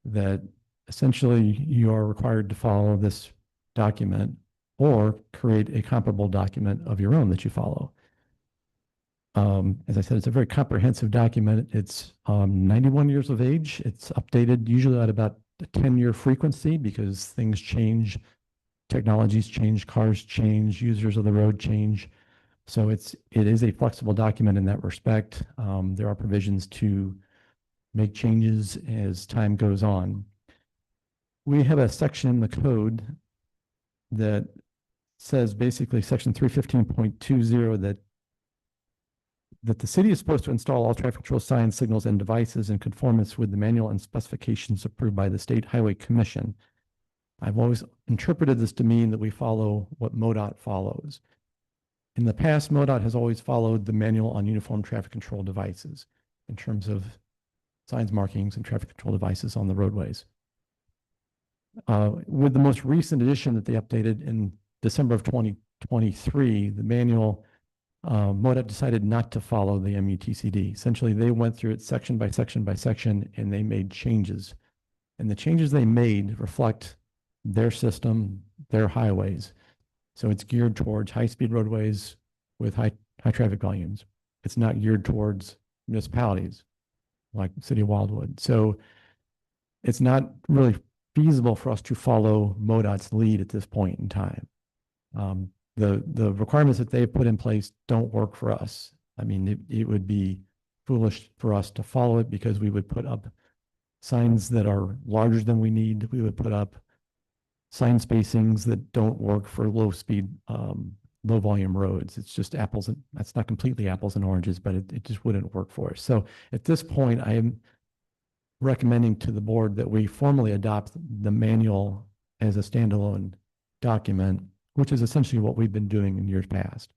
S5: that essentially you are required to follow this document or create a comparable document of your own that you follow. As I said, it's a very comprehensive document. It's 91 years of age. It's updated usually at about a 10-year frequency because things change, technologies change, cars change, users of the road change. So it is a flexible document in that respect. There are provisions to make changes as time goes on. We have a section in the code that says basically section 315.20 that the city is supposed to install all traffic control signs, signals, and devices in conformance with the manual and specifications approved by the State Highway Commission. I've always interpreted this to mean that we follow what MoDOT follows. In the past, MoDOT has always followed the Manual on Uniform Traffic Control Devices in terms of signs, markings, and traffic control devices on the roadways. With the most recent edition that they updated in December of 2023, the manual, MoDOT decided not to follow the MUTCD. Essentially, they went through it section by section by section, and they made changes. And the changes they made reflect their system, their highways. So it's geared towards high-speed roadways with high traffic volumes. It's not geared towards municipalities like the city of Wildwood. So it's not really feasible for us to follow MoDOT's lead at this point in time. The requirements that they've put in place don't work for us. I mean, it would be foolish for us to follow it because we would put up signs that are larger than we need. We would put up sign spacings that don't work for low speed, low volume roads. It's just apples and that's not completely apples and oranges, but it just wouldn't work for us. So at this point, I am recommending to the board that we formally adopt the manual as a standalone document, which is essentially what we've been doing in years past.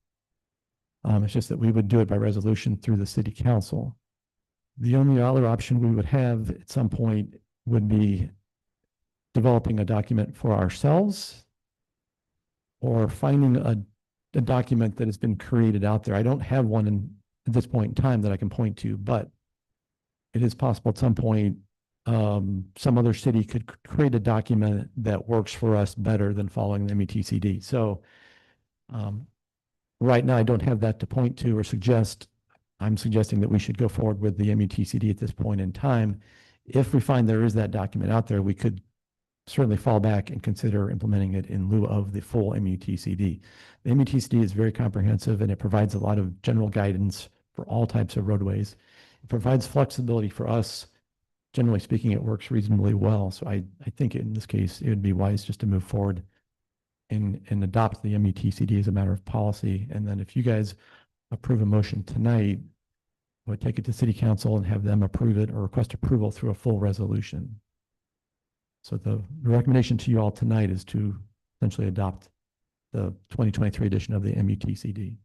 S5: It's just that we would do it by resolution through the city council. The only other option we would have at some point would be developing a document for ourselves or finding a document that has been created out there. I don't have one at this point in time that I can point to, but it is possible at some point some other city could create a document that works for us better than following the MUTCD. So right now I don't have that to point to or suggest. I'm suggesting that we should go forward with the MUTCD at this point in time. If we find there is that document out there, we could certainly fall back and consider implementing it in lieu of the full MUTCD. The MUTCD is very comprehensive and it provides a lot of general guidance for all types of roadways. It provides flexibility for us. Generally speaking, it works reasonably well. So I think in this case, it would be wise just to move forward and adopt the MUTCD as a matter of policy. And then if you guys approve a motion tonight, I would take it to city council and have them approve it or request approval through a full resolution. So the recommendation to you all tonight is to essentially adopt the 2023 edition of the MUTCD.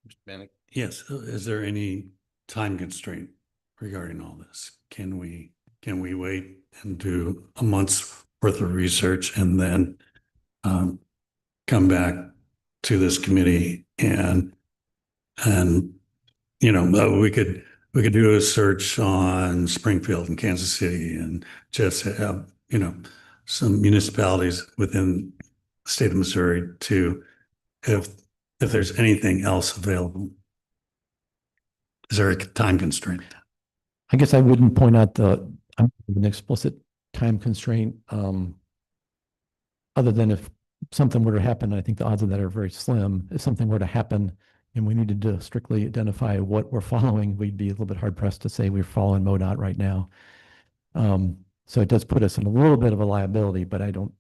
S1: Mr. Bannick?
S8: Yes, is there any time constraint regarding all this? Can we wait and do a month's worth of research and then come back to this committee and you know, we could do a search on Springfield and Kansas City and just have, you know, some municipalities within the state of Missouri to, if there's anything else available. Is there a time constraint?
S5: I guess I wouldn't point out an explicit time constraint, other than if something were to happen. I think the odds of that are very slim. If something were to happen and we needed to strictly identify what we're following, we'd be a little bit hard pressed to say we're following MoDOT right now. So it does put us in a little bit of a liability, but I don't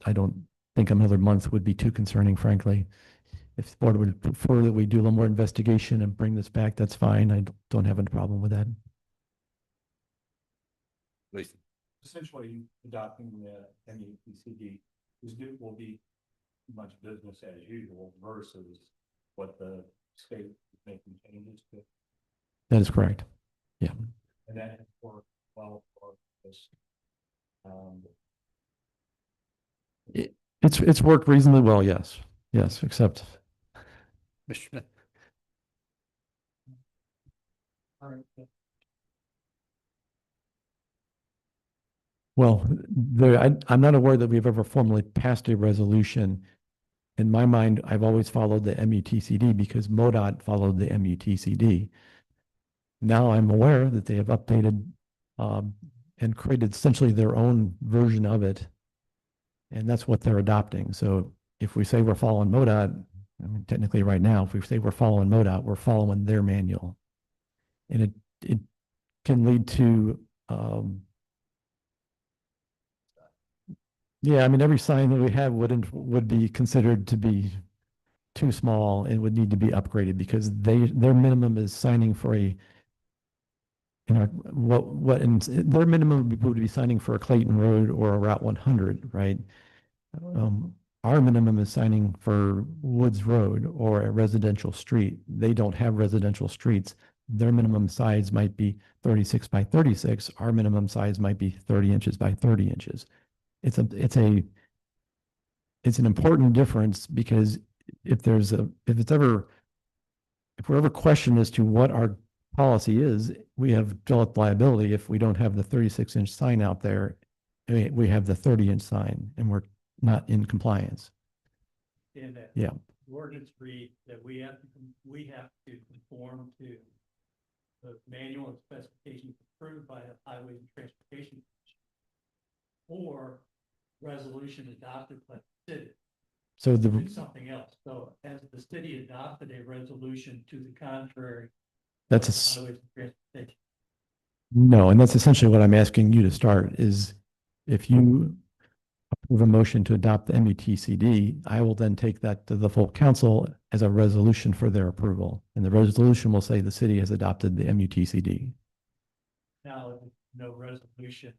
S5: think another month would be too concerning, frankly. If the board would prefer that we do a little more investigation and bring this back, that's fine. I don't have a problem with that.
S1: Please.
S7: Essentially adopting the MUTCD will be much business as usual versus what the state is making changes to.
S5: That is correct.
S7: And that has worked well for this.
S5: It's worked reasonably well, yes. Yes, except
S1: Mr. Smith?
S5: well, I'm not aware that we've ever formally passed a resolution. In my mind, I've always followed the MUTCD because MoDOT followed the MUTCD. Now I'm aware that they have updated and created essentially their own version of it. And that's what they're adopting. So if we say we're following MoDOT, I mean, technically right now, if we say we're following MoDOT, we're following their manual. And it can lead to yeah, I mean, every sign that we have would be considered to be too small and would need to be upgraded because their minimum is signing for a, you know, their minimum would be signing for a Clayton Road or a Route 100, right? Our minimum is signing for Woods Road or a residential street. They don't have residential streets. Their minimum size might be 36 by 36. Our minimum size might be 30 inches by 30 inches. It's an important difference because if we're ever questioned as to what our policy is, we have developed liability if we don't have the 36-inch sign out there. We have the 30-inch sign and we're not in compliance.
S2: In that
S5: Yeah.
S2: ordinance read that we have to conform to the manual and specifications approved by the Highways and Transportation Commission or resolution adopted by the city.
S5: So
S2: Do something else. So has the city adopted a resolution to the contrary?
S5: that's
S2: of Highways and Transportation?
S5: no, and that's essentially what I'm asking you to start is if you approve a motion to adopt the MUTCD, I will then take that to the full council as a resolution for their approval. And the resolution will say the city has adopted the MUTCD.
S2: Now, no resolution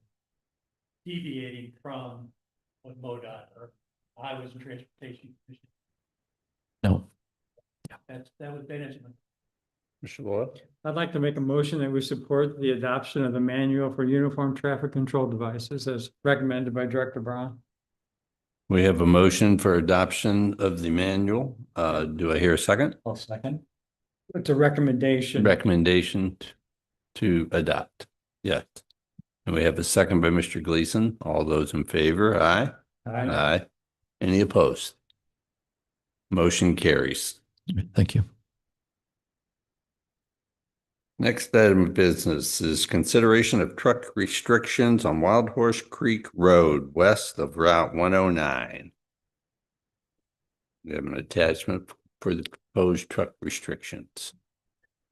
S2: deviating from what MoDOT or Highways and Transportation Commission.
S5: No.
S2: That was Benjamin.
S1: Mr. Boyle?
S4: I'd like to make a motion that we support the adoption of the manual for uniform traffic control devices as recommended by Director Brown.
S1: We have a motion for adoption of the manual. Do I hear a second?
S7: I'll second.
S4: It's a recommendation.
S1: Recommendation to adopt. Yes. And we have a second by Mr. Gleason. All those in favor, aye? Aye. Any opposed? Motion carries.
S5: Thank you.
S1: Next item of business is consideration of truck restrictions on Wild Horse Creek Road west of Route 109. We have an attachment for the proposed truck restrictions.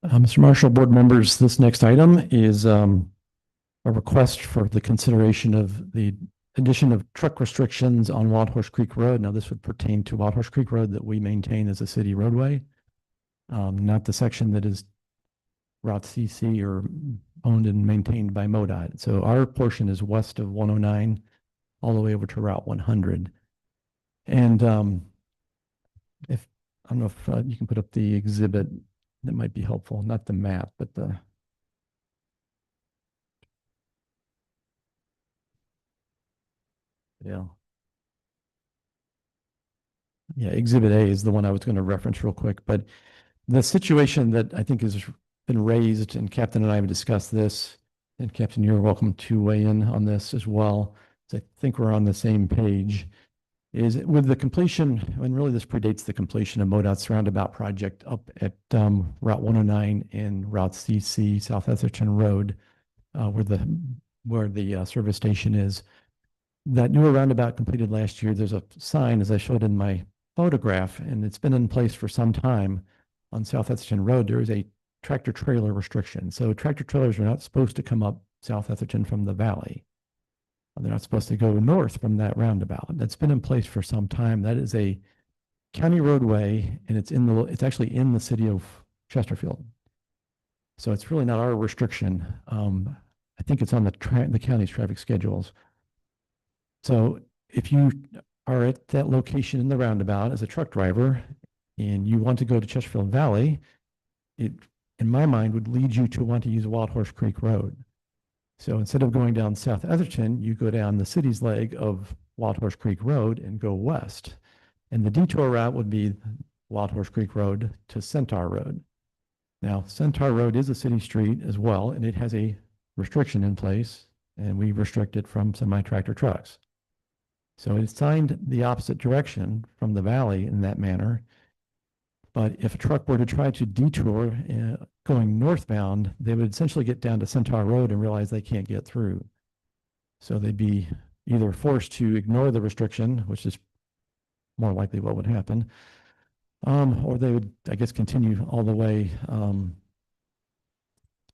S5: Mr. Marshall, board members, this next item is a request for the consideration of the addition of truck restrictions on Wild Horse Creek Road. Now, this would pertain to Wild Horse Creek Road that we maintain as a city roadway, not the section that is Route CC or owned and maintained by MoDOT. So our portion is west of 109 all the way over to Route 100. And if I don't know if you can put up the exhibit, that might be helpful, not the map, but the yeah, exhibit A is the one I was going to reference real quick, but the situation that I think has been raised, and Captain and I have discussed this, and Captain, you're welcome to weigh in on this as well. So I think we're on the same page. Is with the completion, and really this predates the completion of MoDOT's roundabout project up at Route 109 and Route CC, South Etherton Road, where the service station is. That newer roundabout completed last year. There's a sign, as I showed in my photograph, and it's been in place for some time on South Etherton Road. There is a tractor trailer restriction. So tractor trailers are not supposed to come up South Etherton from the valley. They're not supposed to go north from that roundabout. That's been in place for some time. That is a county roadway, and it's actually in the city of Chesterfield. So it's really not our restriction. I think it's on the county's traffic schedules. So if you are at that location in the roundabout as a truck driver and you want to go to Chesterfield Valley, it, in my mind, would lead you to want to use Wild Horse Creek Road. So instead of going down South Atherton, you go down the city's leg of Wild Horse Creek Road and go west. And the detour route would be Wild Horse Creek Road to Centaur Road. Now, Centaur Road is a city street as well, and it has a restriction in place, and we restrict it from semi-tractor trucks. So it's signed the opposite direction from the valley in that manner. But if a truck were to try to detour going northbound, they would essentially get down to Centaur Road and realize they can't get through. So they'd be either forced to ignore the restriction, which is more likely what would happen, or they would, I guess, continue all the way on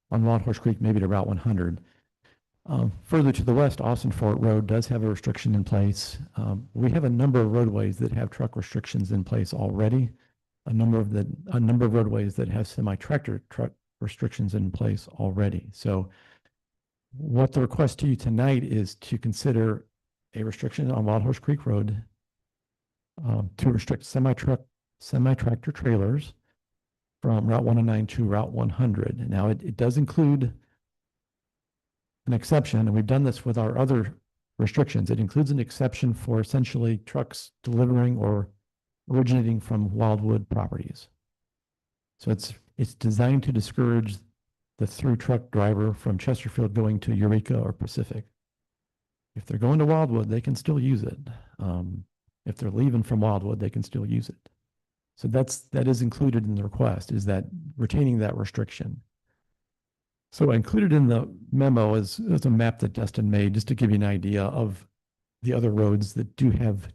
S5: Wild Horse Creek, maybe to Route 100. Further to the west, Austin Fort Road does have a restriction in place. We have a number of roadways that have truck restrictions in place already. A number of roadways that have semi-tractor truck restrictions in place already. So what the request to you tonight is to consider a restriction on Wild Horse Creek Road to restrict semi-tractor trailers from Route 109 to Route 100. Now it does include an exception, and we've done this with our other restrictions. It includes an exception for essentially trucks delivering or originating from wildwood properties. So it's designed to discourage the through truck driver from Chesterfield going to Eureka or Pacific. If they're going to Wildwood, they can still use it. If they're leaving from Wildwood, they can still use it. So that is included in the request, is that retaining that restriction. So included in the memo is a map that Dustin made just to give you an idea of the other roads that do have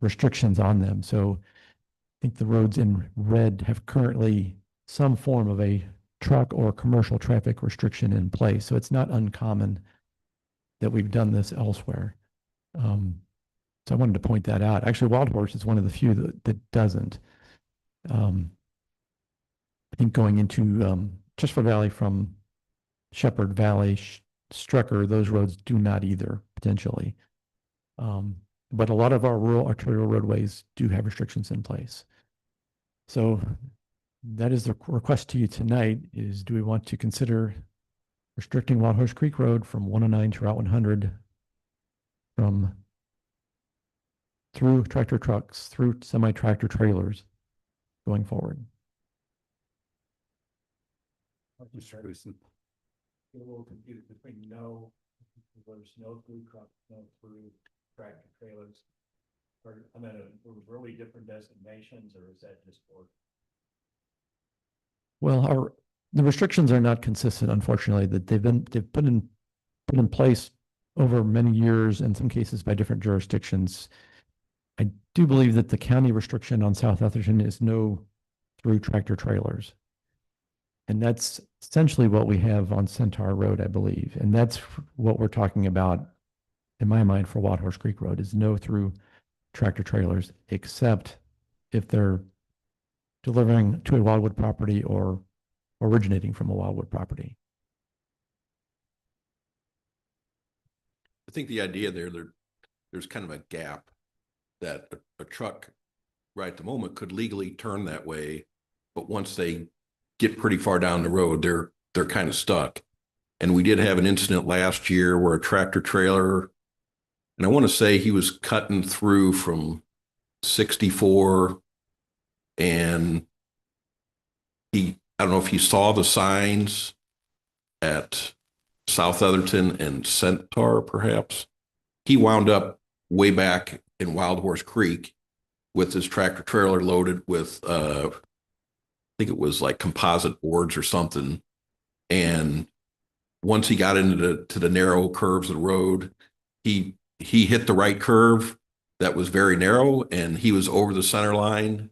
S5: restrictions on them. So I think the roads in red have currently some form of a truck or commercial traffic restriction in place. So it's not uncommon that we've done this elsewhere. So I wanted to point that out. Actually, Wild Horse is one of the few that doesn't. I think going into Chesterfield Valley from Shepherd Valley, Strecker, those roads do not either, potentially. But a lot of our rural arterial roadways do have restrictions in place. So that is the request to you tonight is, do we want to consider restricting Wild Horse Creek Road from 109 to Route 100 from through tractor trucks, through semi-tractor trailers going forward?
S1: Mr. Houston.
S7: A little confused between there's no through truck, no through tractor trailers. Or, I mean, really different designations, or is that just for?
S5: Well, the restrictions are not consistent, unfortunately, that they've put in place over many years, in some cases by different jurisdictions. I do believe that the county restriction on South Atherton is no through tractor trailers. And that's essentially what we have on Centaur Road, I believe. And that's what we're talking about, in my mind, for Wild Horse Creek Road, is no through tractor trailers, except if they're delivering to a wildwood property or originating from a wildwood property.
S9: I think the idea there's kind of a gap that a truck right at the moment could legally turn that way, but once they get pretty far down the road, they're kind of stuck. And we did have an incident last year where a tractor trailer, and I want to say he was cutting through from 64, and I don't know if he saw the signs at South Atherton and Centaur, perhaps. He wound up way back in Wild Horse Creek with his tractor trailer loaded with, I think it was like composite boards or something. And once he got into the narrow curves of the road, he hit the right curve that was very narrow, and he was over the center line.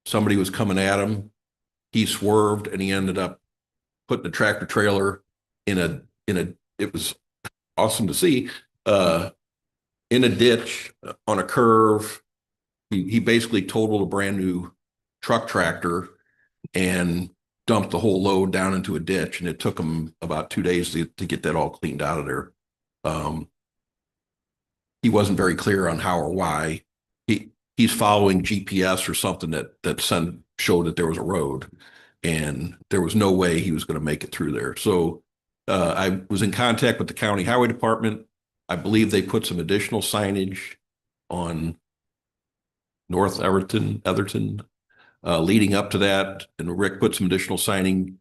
S9: Somebody was coming at him. He swerved, and he ended up putting the tractor trailer in a it was awesome to see, in a ditch on a curve. He basically totaled a brand new truck tractor and dumped the whole load down into a ditch, and it took him about 2 days to get that all cleaned out of there. He wasn't very clear on how or why, he's following GPS or something that showed that there was a road, and there was no way he was going to make it through there. So I was in contact with the county highway department. I believe they put some additional signage on North Etherton, leading up to that, and Rick put some additional signing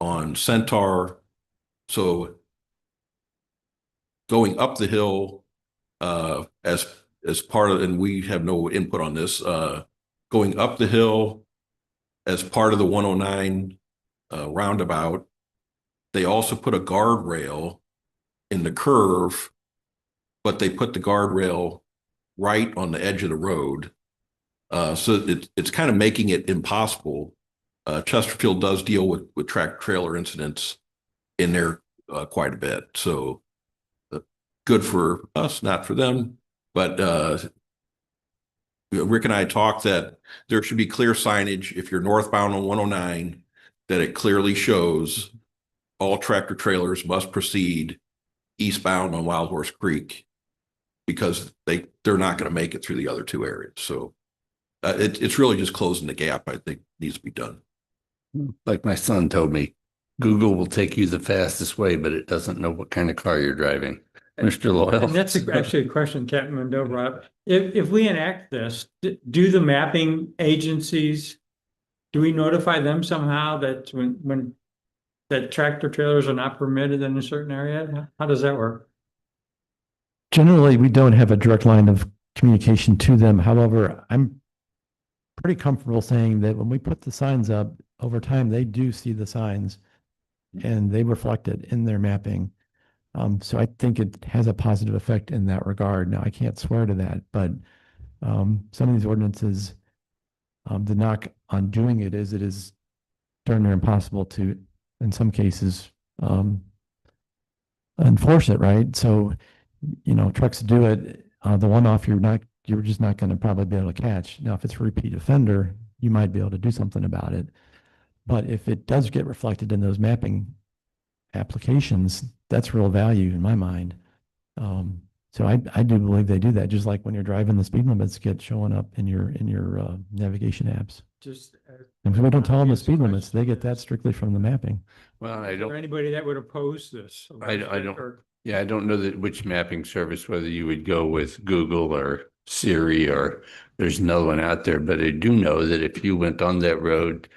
S9: on Centaur. So going up the hill as part of, and we have no input on this, going up the hill as part of the 109 roundabout, they also put a guardrail in the curve, but they put the guardrail right on the edge of the road. So it's kind of making it impossible. Chesterfield does deal with tractor trailer incidents in there quite a bit. So good for us, not for them. But Rick and I talked that there should be clear signage if you're northbound on 109, that it clearly shows all tractor trailers must proceed eastbound on Wild Horse Creek, because they're not going to make it through the other two areas. So it's really just closing the gap, I think, needs to be done.
S1: Like my son told me, Google will take you the fastest way, but it doesn't know what kind of car you're driving. Mr. Loyal.
S4: And that's actually a question Captain Mondell brought up. If we enact this, do the mapping agencies, do we notify them somehow that when that tractor trailers are not permitted in a certain area? How does that work?
S5: Generally, we don't have a direct line of communication to them. However, I'm pretty comfortable saying that when we put the signs up over time, they do see the signs and they reflect it in their mapping. So I think it has a positive effect in that regard. Now, I can't swear to that, but some of these ordinances, the knock on doing it is darn near impossible to, in some cases, enforce it, right? So, trucks do it. The one-off, you're just not going to probably be able to catch. Now, if it's a repeat offender, you might be able to do something about it. But if it does get reflected in those mapping applications, that's real value in my mind. So I do believe they do that, just like when you're driving, the speed limits get showing up in your navigation apps.
S4: Just
S5: And if we don't tell them the speed
S4: question
S5: limits, they get that strictly from the mapping.
S1: Well,
S4: Is there anybody that would oppose this?
S1: I don't know that which mapping service, whether you would go with Google or Siri, or there's no one out there, but I do know that if you went on that road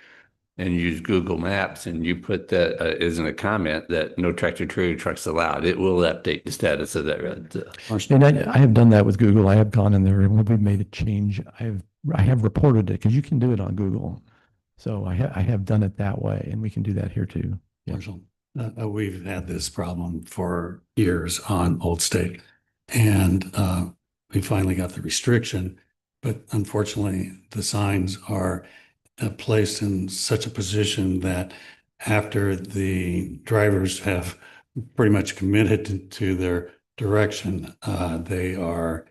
S1: and used Google Maps and you put that as in a comment that no tractor trailer trucks allowed, it will update the status of that road.
S5: And I have done that with Google. I have gone in there and when we made a change, I have reported it because you can do it on Google. So I have done it that way, and we can do that here too. Yeah.
S8: Marshall, we've had this problem for years on Old State, and we finally got the restriction, but unfortunately the signs are placed in such a position that after the drivers have pretty much committed to their direction, they are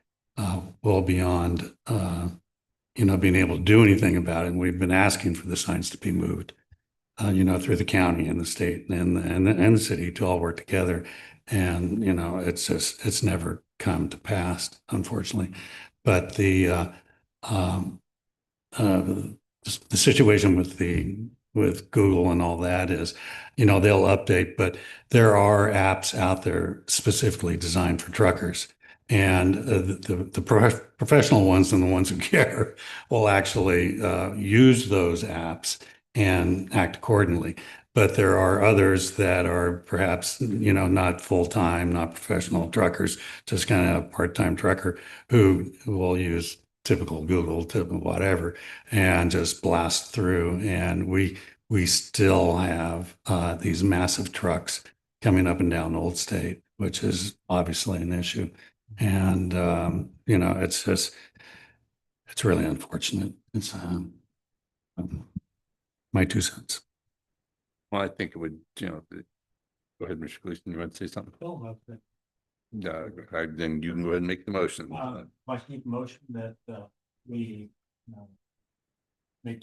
S8: well beyond being able to do anything about it. And we've been asking for the signs to be moved, through the county and the state and the city to all work together. And, it's never come to pass, unfortunately. But the situation with Google and all that is, they'll update, but there are apps out there specifically designed for truckers. And the professional ones and the ones who care will actually use those apps and act accordingly. But there are others that are perhaps, not full-time, not professional truckers, just kind of a part-time trucker who will use typical Google, typical whatever, and just blast through. And we still have these massive trucks coming up and down Old State, which is obviously an issue. And, it's really unfortunate. It's my 2 cents.
S1: Well, I think it would, go ahead, Mr. Gleason, you want to say something? Then you can go ahead and make the motion.
S7: I make a motion that we make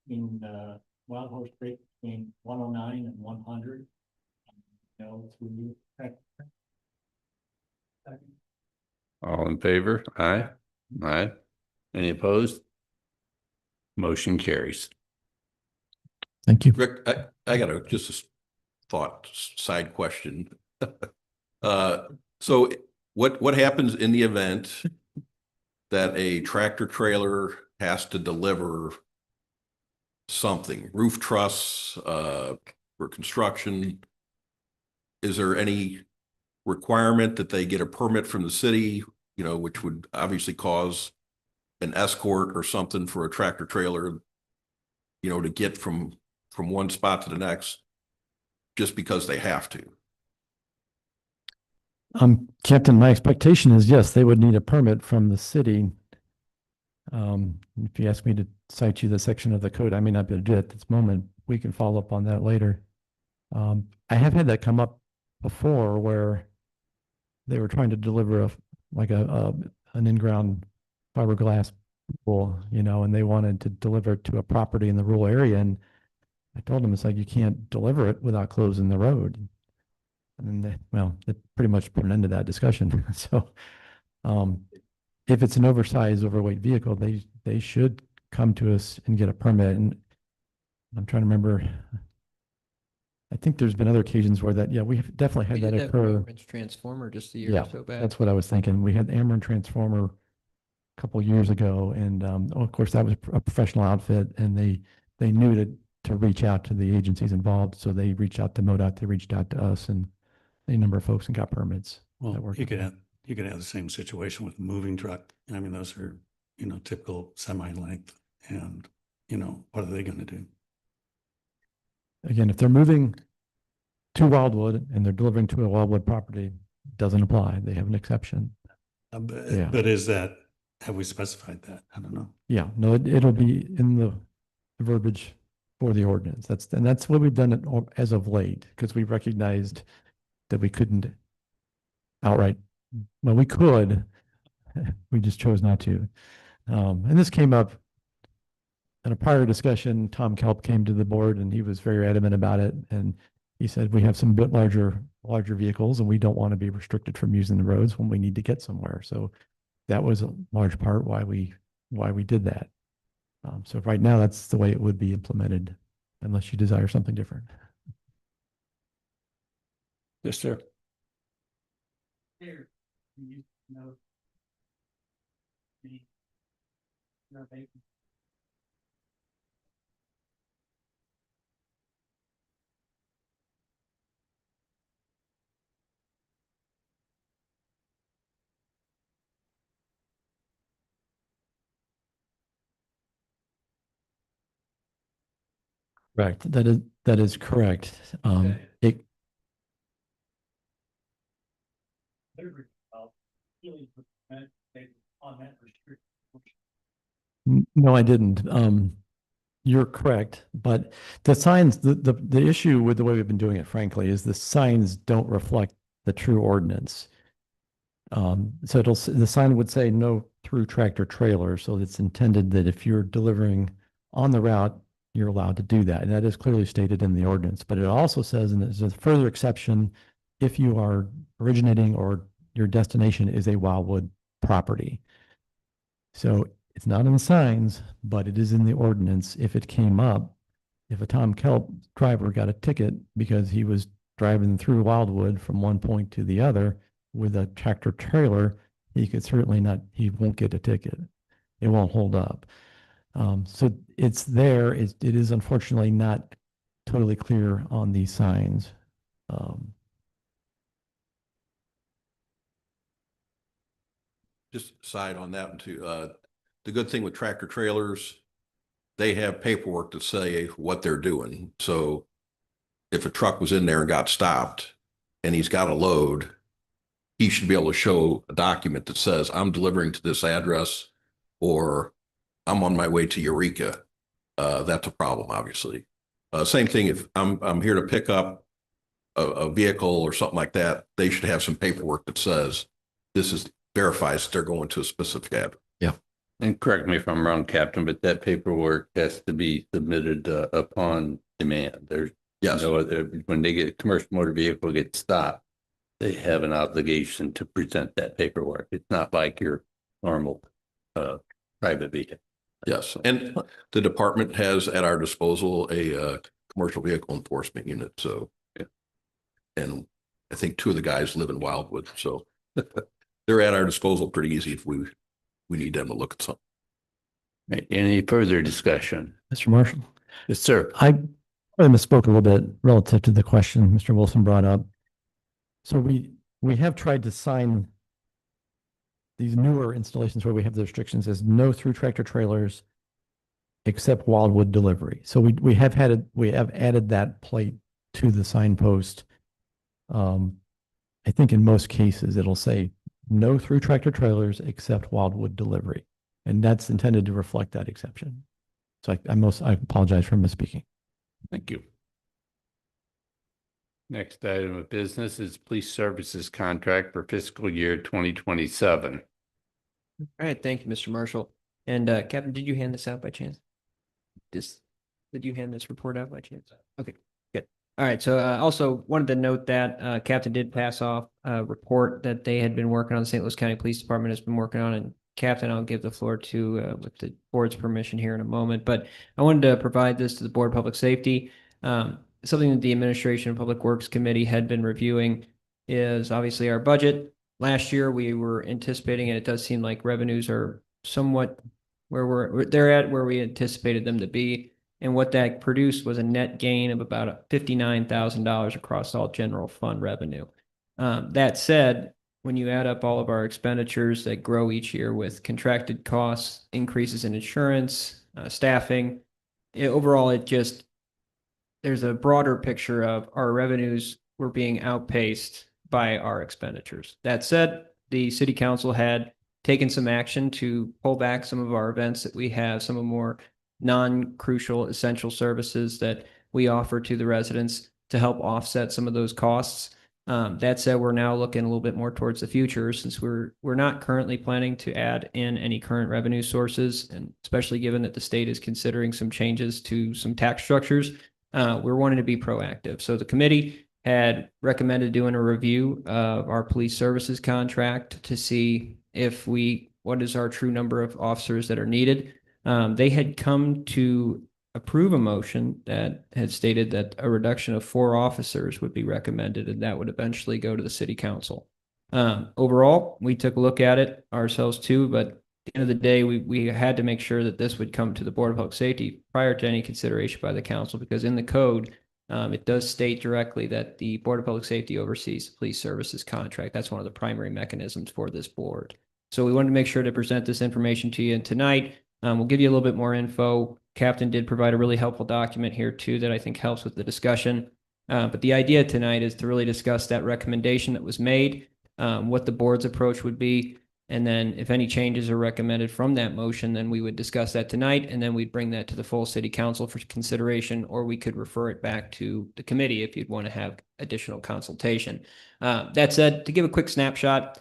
S7: in Wild Horse Creek between 109 and 100. Through
S1: All in favor? Aye. Aye. Any opposed? Motion carries.
S5: Thank you.
S9: Rick, I got just a thought, side question. So what happens in the event that a tractor trailer has to deliver something, roof truss, for construction? Is there any requirement that they get a permit from the city, which would obviously cause an escort or something for a tractor trailer, to get from one spot to the next, just because they have to?
S5: Captain, my expectation is yes, they would need a permit from the city. If you ask me to cite you the section of the code, I may not be able to do it at this moment. We can follow up on that later. I have had that come up before where they were trying to deliver an in-ground fiberglass pool, and they wanted to deliver it to a property in the rural area. And I told them, it's like, you can't deliver it without closing the road. And then it pretty much put an end to that discussion. So, if it's an oversized, overweight vehicle, they should come to us and get a permit. And I'm trying to remember, I think there's been other occasions where we've definitely had that occur.
S3: Ameren Transformer just a year
S5: Yeah,
S3: or so back.
S5: that's what I was thinking. We had the Ameren Transformer a couple of years ago, and of course that was a professional outfit, and they knew to reach out to the agencies involved, so they reached out to MoDOT, they reached out to us, and a number of folks and got permits.
S8: Well,
S5: that worked.
S8: you could have the same situation with a moving truck. I mean, those are, typical semi-length, and, what are they going to do?
S5: Again, if they're moving to Wildwood and they're delivering to a Wildwood property, it doesn't apply. They have an exception. Yeah.
S8: But have we specified that? I don't know.
S5: Yeah, no, it'll be in the verbiage for the ordinance. That's what we've done as of late, because we recognized that we couldn't outright, well, we could, we just chose not to. And this came up in a prior discussion. Tom Kelp came to the board and he was very adamant about it. And he said, we have some bit larger vehicles and we don't want to be restricted from using the roads when we need to get somewhere. So that was a large part why we did that. So right now, that's the way it would be implemented, unless you desire something different.
S1: Yes, sir.
S5: Correct. That is correct. It, no, I didn't. You're correct, but the signs, the issue with the way we've been doing it, frankly, is the signs don't reflect the true ordinance. So the sign would say no through tractor trailer. So it's intended that if you're delivering on the route, you're allowed to do that. And that is clearly stated in the ordinance, but it also says, and there's a further exception, if you are originating or your destination is a Wildwood property. So it's not in the signs, but it is in the ordinance. If it came up, if a Tom Kelp driver got a ticket because he was driving through Wildwood from one point to the other with a tractor trailer, he won't get a ticket. It won't hold up. So it's there. It is unfortunately not totally clear on these signs.
S9: Just side on that one too. The good thing with tractor trailers, they have paperwork to say what they're doing. So if a truck was in there and got stopped and he's got a load, he should be able to show a document that says I'm delivering to this address or I'm on my way to Eureka. That's a problem, obviously. Same thing if I'm here to pick up a vehicle or something like that, they should have some paperwork that says verifies that they're going to a specific address.
S5: Yeah.
S1: And correct me if I'm wrong, Captain, but that paperwork has to be submitted upon demand. There's no other, when they get a commercial motor vehicle gets stopped, they have an obligation to present that paperwork. It's not like your normal private vehicle.
S9: Yes, and the department has at our disposal a commercial vehicle enforcement unit, so. Yeah. And I think 2 of the guys live in Wildwood, so they're at our disposal pretty easy if we need them to look at something.
S1: Right, any further discussion?
S5: Mr. Marshall,
S1: Yes, sir.
S5: I probably misspoke a little bit relative to the question Mr. Wilson brought up. So we have tried to sign these newer installations where we have the restrictions as no through tractor trailers except Wildwood delivery. So we have added that plate to the signpost. I think in most cases it'll say no through tractor trailers except Wildwood delivery. And that's intended to reflect that exception. So I apologize for misspeaking.
S1: Thank you. Next item of business is police services contract for fiscal year 2027.
S3: All right, thank you, Mr. Marshall. And Captain, did you hand this out by chance? Did you hand this report out by chance? Okay, good. All right, so also wanted to note that Captain did pass off a report that they had been working on, the St. Louis County Police Department has been working on, and Captain, I'll give the floor to with the board's permission here in a moment, but I wanted to provide this to the Board of Public Safety. Something that the Administration and Public Works Committee had been reviewing is obviously our budget. Last year, we were anticipating, and it does seem like revenues are somewhat where they're at where we anticipated them to be. And what that produced was a net gain of about $59,000 across all general fund revenue. That said, when you add up all of our expenditures that grow each year with contracted costs, increases in insurance, staffing, overall, there's a broader picture of our revenues were being outpaced by our expenditures. That said, the city council had taken some action to pull back some of our events that we have, some of more non-crucial essential services that we offer to the residents to help offset some of those costs. That said, we're now looking a little bit more towards the future since we're not currently planning to add in any current revenue sources, and especially given that the state is considering some changes to some tax structures, we're wanting to be proactive. So the committee had recommended doing a review of our police services contract to see what is our true number of officers that are needed. They had come to approve a motion that had stated that a reduction of 4 officers would be recommended, and that would eventually go to the city council. Overall, we took a look at it ourselves too, but at the end of the day, we had to make sure that this would come to the Board of Public Safety prior to any consideration by the council, because in the code, it does state directly that the Board of Public Safety oversees the police services contract. That's one of the primary mechanisms for this board. So we wanted to make sure to present this information to you. And tonight, we'll give you a little bit more info. Captain did provide a really helpful document here too that I think helps with the discussion. But the idea tonight is to really discuss that recommendation that was made, what the board's approach would be, and then if any changes are recommended from that motion, then we would discuss that tonight, and then we'd bring that to the full city council for consideration, or we could refer it back to the committee if you'd want to have additional consultation. That said, to give a quick snapshot,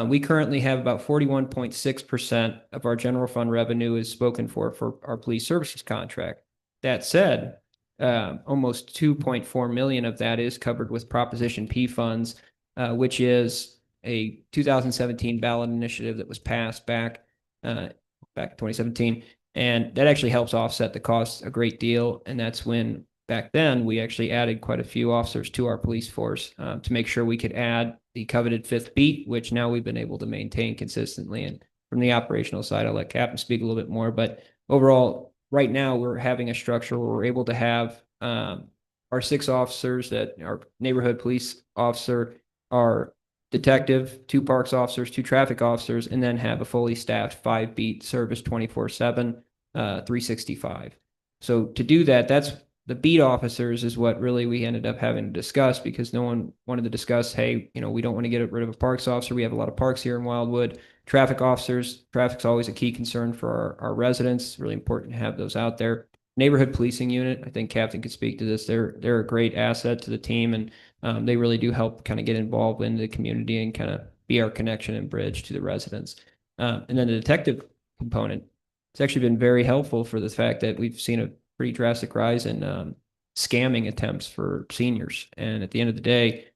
S3: we currently have about 41.6% of our general fund revenue is spoken for our police services contract. That said, almost 2.4 million of that is covered with Proposition P funds, which is a 2017 ballot initiative that was passed back in 2017. And that actually helps offset the costs a great deal. And that's when back then we actually added quite a few officers to our police force to make sure we could add the coveted 5th beat, which now we've been able to maintain consistently. And from the operational side, I'll let Captain speak a little bit more, but overall, right now we're having a structure where we're able to have our 6 officers, that our neighborhood police officer, our detective, 2 parks officers, 2 traffic officers, and then have a fully staffed 5 beat service 24/7, 365. So to do that, that's the beat officers is what really we ended up having to discuss, because no one wanted to discuss, hey, we don't want to get rid of a parks officer. We have a lot of parks here in Wildwood. Traffic officers, traffic's always a key concern for our residents. It's really important to have those out there. Neighborhood policing unit, I think Captain could speak to this. They're a great asset to the team, and they really do help kind of get involved in the community and kind of be our connection and bridge to the residents. And then the detective component, it's actually been very helpful for the fact that we've seen a pretty drastic rise in scamming attempts for seniors. And at the end of the day,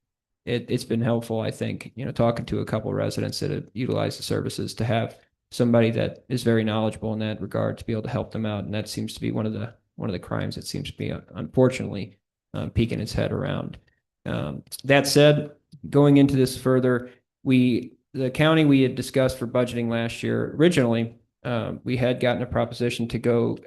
S3: it's been helpful, I think, talking to a couple of residents that have utilized the services to have somebody that is very knowledgeable in that regard to be able to help them out. And that seems to be one of the crimes that seems to be unfortunately peeking its head around. That said, going into this further, the county we had discussed for budgeting last year, originally, we had gotten a proposition to go,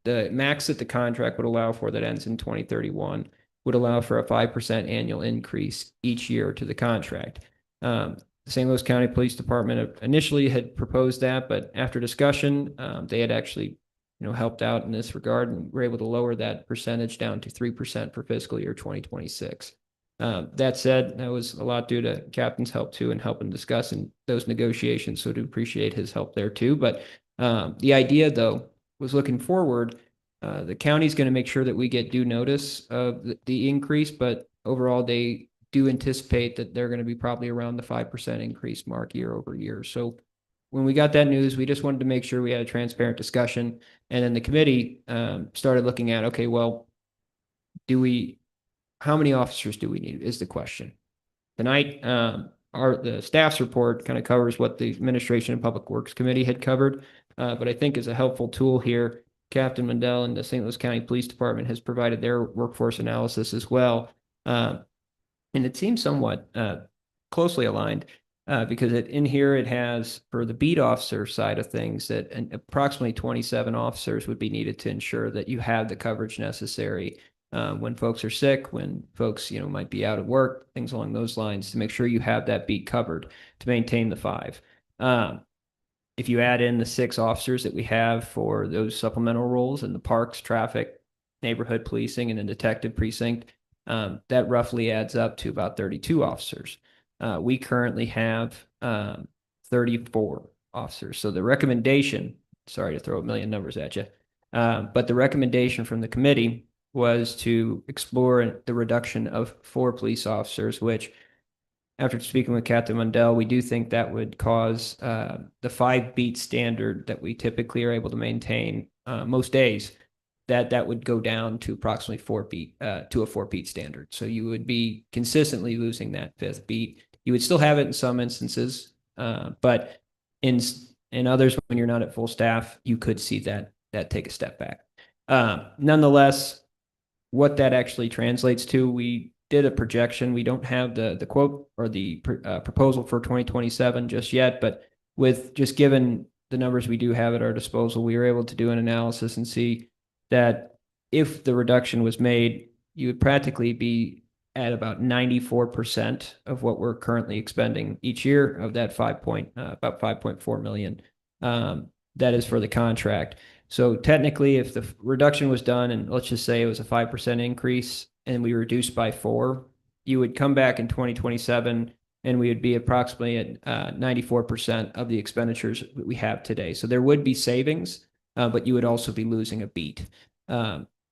S3: the max that the contract would allow for that ends in 2031 would allow for a 5% annual increase each year to the contract. The St. Louis County Police Department initially had proposed that, but after discussion, they had actually, helped out in this regard and were able to lower that percentage down to 3% for fiscal year 2026. That said, that was a lot due to Captain's help too and helping discuss in those negotiations. So to appreciate his help there too. But the idea though was looking forward, the county's going to make sure that we get due notice of the increase, but overall they do anticipate that they're going to be probably around the 5% increase mark year over year. So when we got that news, we just wanted to make sure we had a transparent discussion. And then the committee started looking at, okay, well, how many officers do we need is the question. Tonight, the staff's report kind of covers what the Administration and Public Works Committee had covered, but I think is a helpful tool here. Captain Mundell and the St. Louis County Police Department has provided their workforce analysis as well. And it seems somewhat closely aligned because in here it has, for the beat officer side of things, that approximately 27 officers would be needed to ensure that you have the coverage necessary when folks are sick, when folks, might be out of work, things along those lines, to make sure you have that beat covered to maintain the 5. If you add in the 6 officers that we have for those supplemental roles in the parks, traffic, neighborhood policing, and the detective precinct, that roughly adds up to about 32 officers. We currently have 34 officers. So the recommendation, sorry to throw a million numbers at you, but the recommendation from the committee was to explore the reduction of 4 police officers, which, after speaking with Captain Mundell, we do think that would cause the 5 beat standard that we typically are able to maintain most days, that would go down to approximately 4 beat to a 4 beat standard. So you would be consistently losing that 5th beat. You would still have it in some instances, but in others, when you're not at full staff, you could see that take a step back. Nonetheless, what that actually translates to, we did a projection. We don't have the quote or the proposal for 2027 just yet, but with just given the numbers we do have at our disposal, we were able to do an analysis and see that if the reduction was made, you would practically be at about 94% of what we're currently expending each year of that about 5.4 million. That is for the contract. So technically, if the reduction was done, and let's just say it was a 5% increase and we reduced by 4, you would come back in 2027 and we would be approximately at 94% of the expenditures that we have today. So there would be savings, but you would also be losing a beat.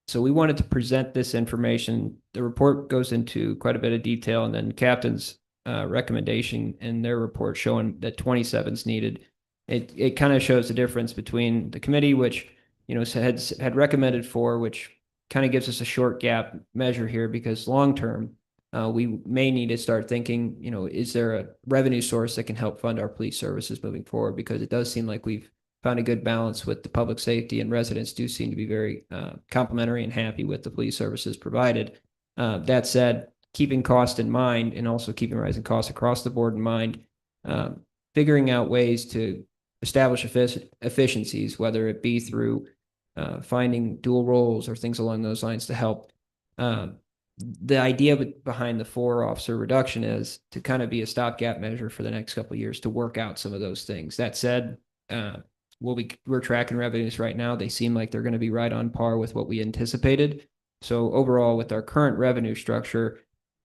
S3: So we wanted to present this information. The report goes into quite a bit of detail, and then Captain's recommendation in their report showing that 27 is needed. It kind of shows the difference between the committee, which had recommended 4, which kind of gives us a short gap measure here, because long term we may need to start thinking, is there a revenue source that can help fund our police services moving forward? Because it does seem like we've found a good balance with the public safety, and residents do seem to be very complimentary and happy with the police services provided. That said, keeping cost in mind and also keeping rising costs across the board in mind, figuring out ways to establish efficiencies, whether it be through finding dual roles or things along those lines to help. The idea behind the 4 officer reduction is to kind of be a stopgap measure for the next couple of years to work out some of those things. That said, we're tracking revenues right now. They seem like they're going to be right on par with what we anticipated. So overall, with our current revenue structure,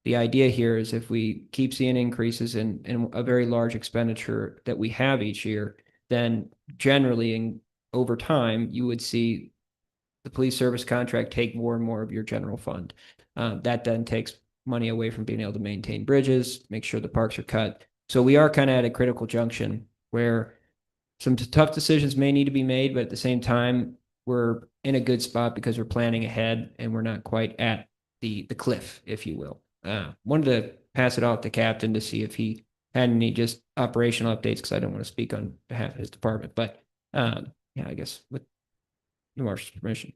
S3: the idea here is if we keep seeing increases in a very large expenditure that we have each year, then generally over time, you would see the police service contract take more and more of your general fund. That then takes money away from being able to maintain bridges, make sure the parks are cut. So we are kind of at a critical junction where some tough decisions may need to be made, but at the same time, we're in a good spot because we're planning ahead and we're not quite at the cliff, if you will. Wanted to pass it off to Captain to see if he had any just operational updates, because I don't want to speak on behalf of his department, but yeah, I guess with the marshal's permission.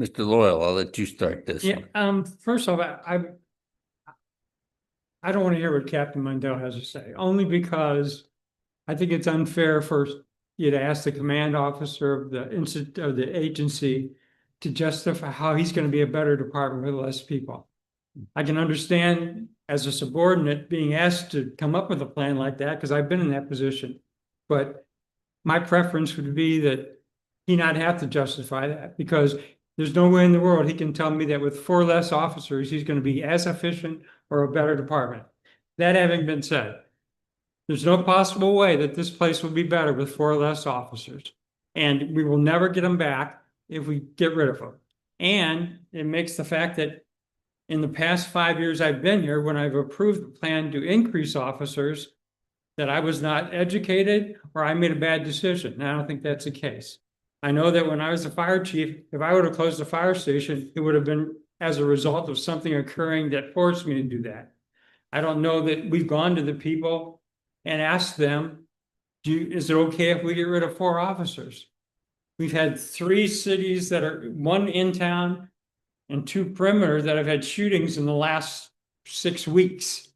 S1: Mr. Loyal, I'll let you start this
S4: Yeah,
S1: one.
S4: first off, I don't want to hear what Captain Mundell has to say, only because I think it's unfair for you to ask the command officer of the agency to justify how he's going to be a better department with less people. I can understand as a subordinate being asked to come up with a plan like that, because I've been in that position. But my preference would be that he not have to justify that, because there's no way in the world he can tell me that with 4 less officers, he's going to be as efficient or a better department. That having been said, there's no possible way that this place will be better with 4 less officers. And we will never get them back if we get rid of them. And it makes the fact that in the past 5 years I've been here, when I've approved the plan to increase officers, that I was not educated or I made a bad decision. And I don't think that's the case. I know that when I was the fire chief, if I would have closed the fire station, it would have been as a result of something occurring that forced me to do that. I don't know that we've gone to the people and asked them, is it okay if we get rid of 4 officers? We've had 3 cities that are 1 in town and 2 perimeter that have had shootings in the last 6 weeks.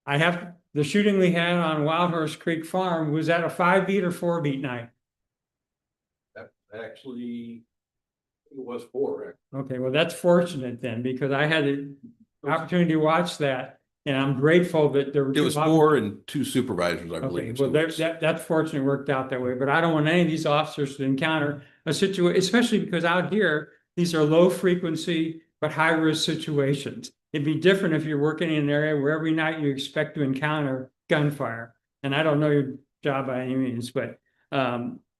S4: The shooting we had on Wild Horse Creek Farm, was that a 5 beat or 4 beat night?
S9: Actually, it was 4.
S4: Okay, well, that's fortunate then, because I had the opportunity to watch that, and I'm grateful that there were.
S9: It was 4 and 2 supervisors, I
S4: Okay,
S9: believe.
S4: well,
S9: So
S4: that's fortunate it worked out that way, but I don't want any of these officers to encounter a situation, especially because out here, these are low frequency but high risk situations. It'd be different if you're working in an area where every night you expect to encounter gunfire. And I don't know your job by any means, but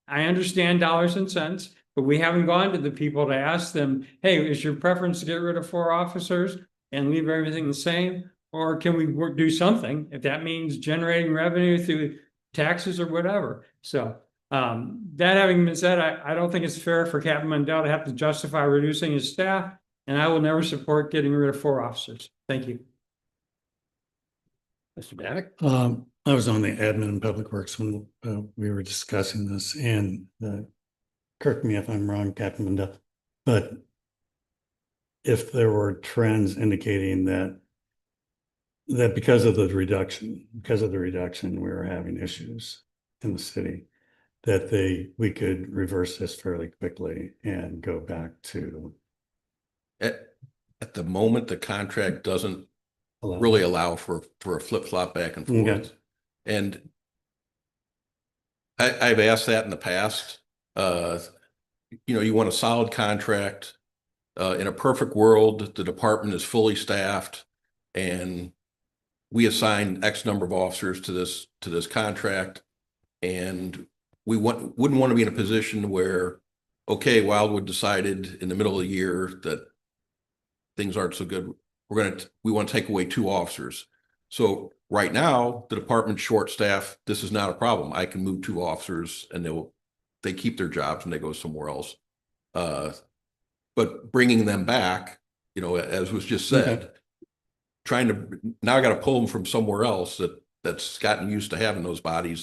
S4: I understand dollars and cents, but we haven't gone to the people to ask them, hey, is your preference to get rid of 4 officers and leave everything the same? Or can we do something if that means generating revenue through taxes or whatever? So that having been said, I don't think it's fair for Captain Mundell to have to justify reducing his staff, and I will never support getting rid of 4 officers. Thank you.
S1: Mr. Bannock?
S8: I was on the admin and public works when we were discussing this, and correct me if I'm wrong, Captain Mundell, but if there were trends indicating that because of the reduction, we were having issues in the city, that we could reverse this fairly quickly and go back to.
S9: at the moment, the contract doesn't
S8: allow-
S9: really allow for a flip-flop back and
S8: Okay.
S9: forth. And I've asked that in the past. You want a solid contract. In a perfect world, the department is fully staffed and we assign X number of officers to this contract. And we wouldn't want to be in a position where, okay, Wildwood decided in the middle of the year that things aren't so good. We want to take away 2 officers. So right now, the department's short staff. This is not a problem. I can move 2 officers and they keep their jobs and they go somewhere else. But bringing them back, as was just said, now I got to pull them from somewhere else that's gotten used to having those bodies.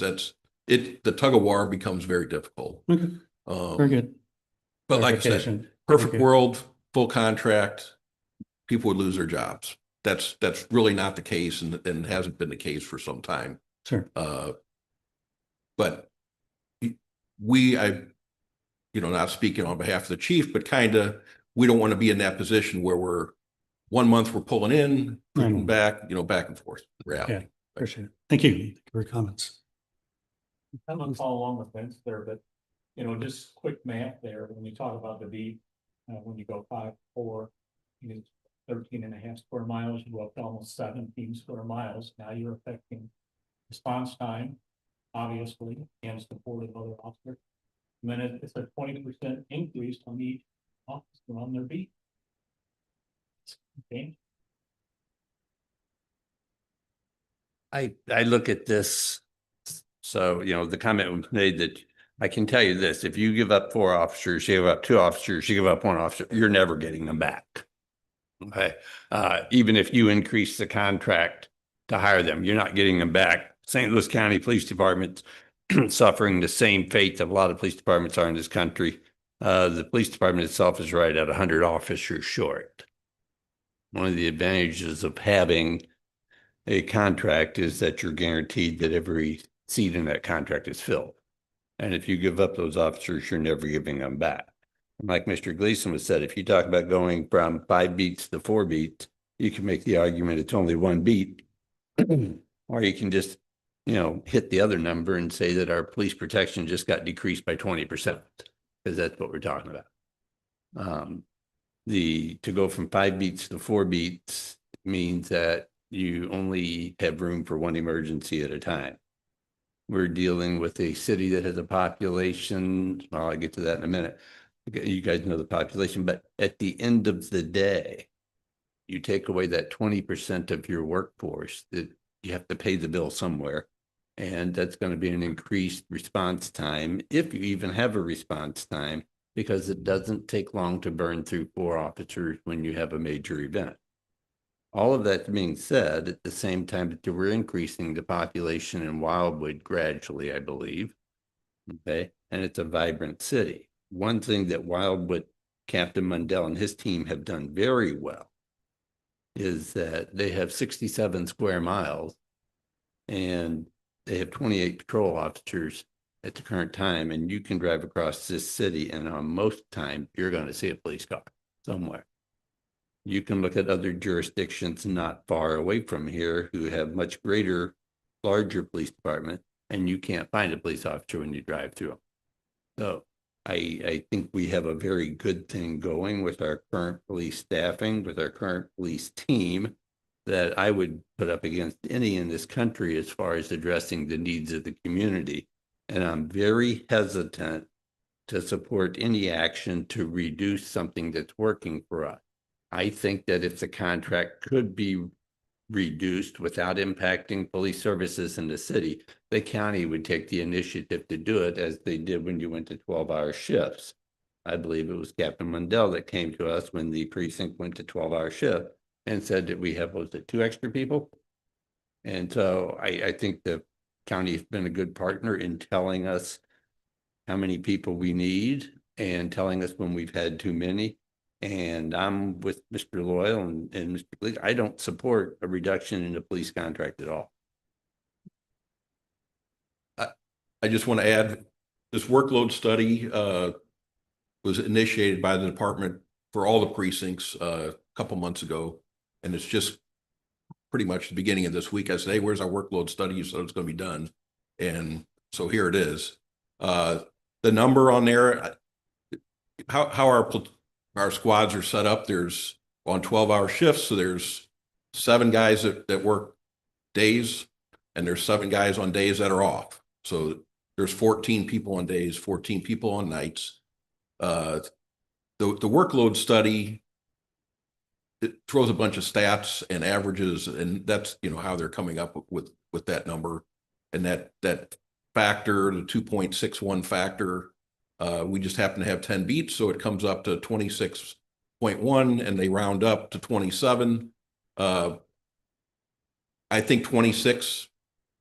S9: The tug of war becomes very difficult.
S8: Okay. Very good.
S9: But like I said,
S8: Clarification.
S9: perfect
S8: Okay.
S9: world, full contract, people would lose their jobs. That's really not the case and hasn't been the case for some time.
S8: Sure.
S9: But not speaking on behalf of the chief, but we don't want to be in that position where we're 1 month we're pulling in, pulling back, back and forth. Reality.
S8: Yeah. Appreciate it. Thank you. Thank you for your comments.
S7: I'm gonna follow along the fence there, but, just quick math there, when you talk about the beat, when you go 5, 4, you get 13.5 square miles, you go up to almost 17 square miles. Now you're affecting response time, obviously, and support of other officers. And then it's a 20% increase on each officer on their beat. Okay.
S1: I look at this, so, the comment was made that I can tell you this, if you give up 4 officers, you give up 2 officers, you give up 1 officer, you're never getting them back. Okay, even if you increase the contract to hire them, you're not getting them back. St. Louis County Police Department's suffering the same fate that a lot of police departments are in this country. The police department itself is right at 100 officers short. One of the advantages of having a contract is that you're guaranteed that every seat in that contract is filled. And if you give up those officers, you're never giving them back. Like Mr. Gleason was said, if you talk about going from 5 beats to 4 beats, you can make the argument it's only 1 beat. Or you can just, hit the other number and say that our police protection just got decreased by 20%, because that's what we're talking about. To go from 5 beats to 4 beats means that you only have room for one emergency at a time. We're dealing with a city that has a population, I'll get to that in a minute. You guys know the population, but at the end of the day, you take away that 20% of your workforce that you have to pay the bill somewhere. And that's going to be an increased response time, if you even have a response time, because it doesn't take long to burn through 4 officers when you have a major event. All of that being said, at the same time that we're increasing the population in Wildwood gradually, I believe. Okay. And it's a vibrant city. One thing that Wildwood, Captain Mundell and his team have done very well is that they have 67 square miles and they have 28 patrol officers at the current time. And you can drive across this city, and on most time, you're going to see a police car somewhere. You can look at other jurisdictions not far away from here who have much greater, larger police department, and you can't find a police officer when you drive through them. So I think we have a very good thing going with our current police staffing, with our current police team, that I would put up against any in this country as far as addressing the needs of the community. And I'm very hesitant to support any action to reduce something that's working for us. I think that if the contract could be reduced without impacting police services in the city, the county would take the initiative to do it, as they did when you went to 12-hour shifts. I believe it was Captain Mundell that came to us when the precinct went to 12-hour shift and said that we have, was it 2 extra people? And so I think the county has been a good partner in telling us how many people we need and telling us when we've had too many. And I'm with Mr. Loyal and Mr. Gleason. I don't support a reduction in the police contract at all.
S9: I just want to add, this workload study was initiated by the department for all the precincts a couple months ago. And it's just pretty much the beginning of this week. I said, hey, where's our workload study? You said it's going to be done. And so here it is. The number on there, how our squads are set up, there's on 12-hour shifts. So there's 7 guys that work days, and there's 7 guys on days that are off. So there's 14 people on days, 14 people on nights. The workload study, it throws a bunch of stats and averages, and that's, how they're coming up with that number. And that factor, the 2.61 factor, we just happen to have 10 beats, so it comes up to 26.1, and they round up to 27. I think 26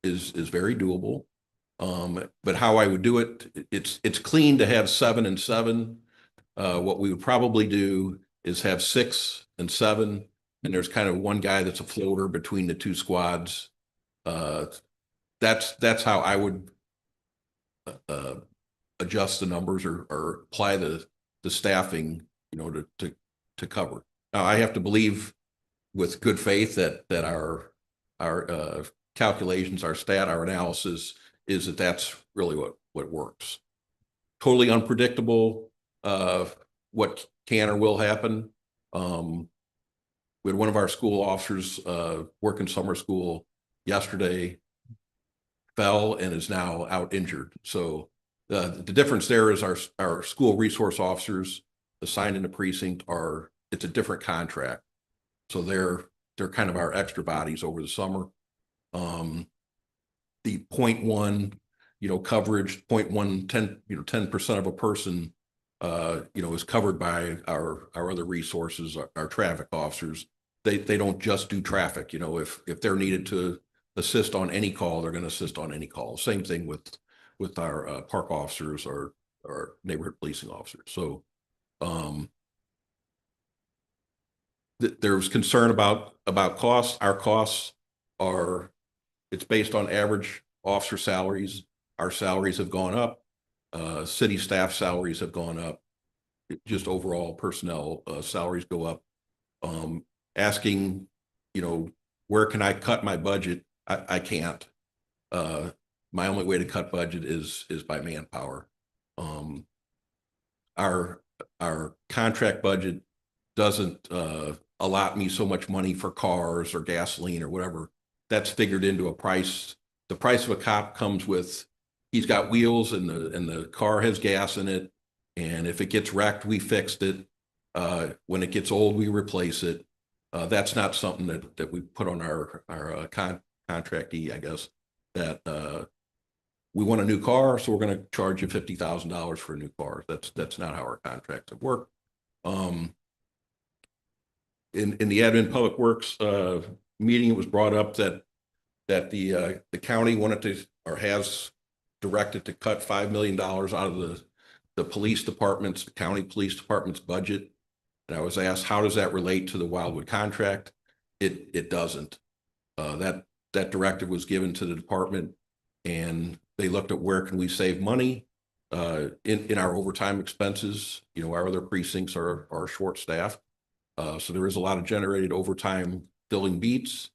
S9: is very doable. But how I would do it, it's clean to have 7 and 7. What we would probably do is have 6 and 7, and there's kind of one guy that's a floater between the 2 squads. That's how I would adjust the numbers or apply the staffing, to cover. Now, I have to believe with good faith that our calculations, our analysis is that that's really what works. Totally unpredictable what can or will happen. We had one of our school officers working summer school yesterday, fell and is now out injured. So the difference there is our school resource officers assigned in the precinct it's a different contract. So they're kind of our extra bodies over the summer. The 0.1, coverage, 0.1, 10%, 10% of a person is covered by our other resources, our traffic officers. They don't just do traffic, if they're needed to assist on any call, they're going to assist on any call. Same thing with our park officers or neighborhood policing officers. So there was concern about costs. Our costs it's based on average officer salaries. Our salaries have gone up. City staff salaries have gone up. Just overall personnel salaries go up. Asking, where can I cut my budget? I can't. My only way to cut budget is by manpower. Our contract budget doesn't allot me so much money for cars or gasoline or whatever. That's figured into a price. The price of a cop comes with, he's got wheels and the car has gas in it. And if it gets wrecked, we fixed it. When it gets old, we replace it. That's not something that we put on our contractee, I guess, that we want a new car, so we're going to charge you $50,000 for a new car. That's not how our contracts have worked. In the admin public works meeting, it was brought up that the county wanted to, or has directed to cut $5 million out of the police department's, the county police department's budget. And I was asked, how does that relate to the Wildwood contract? It doesn't. That directive was given to the department, and they looked at where can we save money in our overtime expenses. Our other precincts are short-staffed. So there is a lot of generated overtime filling beats,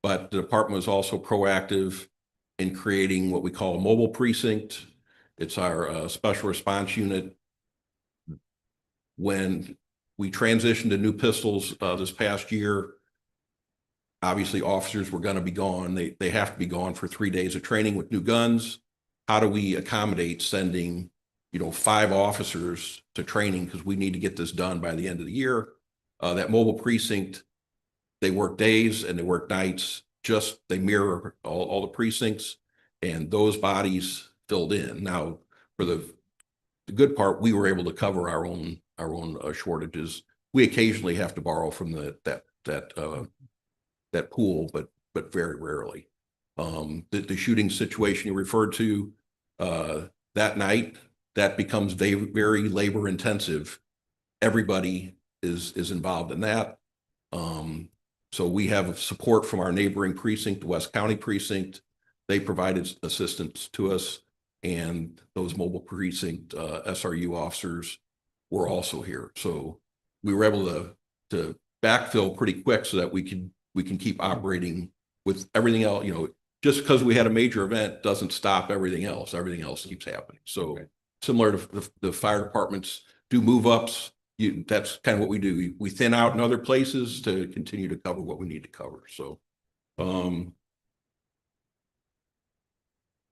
S9: but the department was also proactive in creating what we call a mobile precinct. It's our special response unit. When we transitioned to new pistols this past year, obviously officers were going to be gone. They have to be gone for 3 days of training with new guns. How do we accommodate sending, 5 officers to training, because we need to get this done by the end of the year? That mobile precinct, they work days and they work nights. They mirror all the precincts, and those bodies filled in. Now, for the good part, we were able to cover our own shortages. We occasionally have to borrow from that pool, but very rarely. The shooting situation you referred to that night, that becomes very labor intensive. Everybody is involved in that. So we have support from our neighboring precinct, the West County precinct. They provided assistance to us, and those mobile precinct SRU officers were also here. So we were able to backfill pretty quick so that we can keep operating with everything else. Just because we had a major event doesn't stop everything else. Everything else keeps happening. So similar to the fire departments do move ups. That's kind of what we do. We thin out in other places to continue to cover what we need to cover. So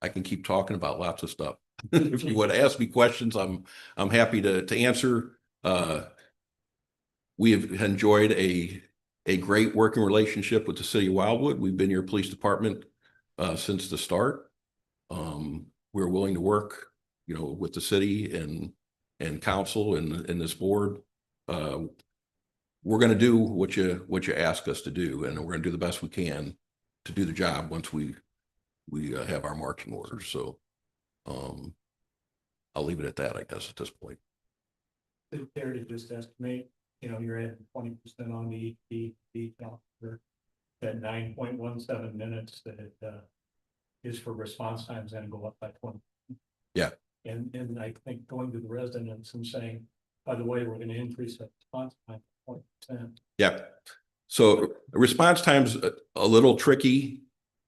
S9: I can keep talking about lots of stuff. If you would ask me questions, I'm happy to answer. We have enjoyed a great working relationship with the city of Wildwood. We've been your police department since the start. We're willing to work, with the city and council and this board. We're going to do what you ask us to do, and we're going to do the best we can to do the job once we have our marching orders. So I'll leave it at that, I guess, at this point.
S7: Is it fair to just estimate, you're at 20% on the count for that 9.17 minutes that it is for response times, and go up by 20.
S9: Yeah.
S7: And I think going to the residents and saying, by the way, we're going to increase that response time by 20%.
S9: Yeah. So response time's a little tricky.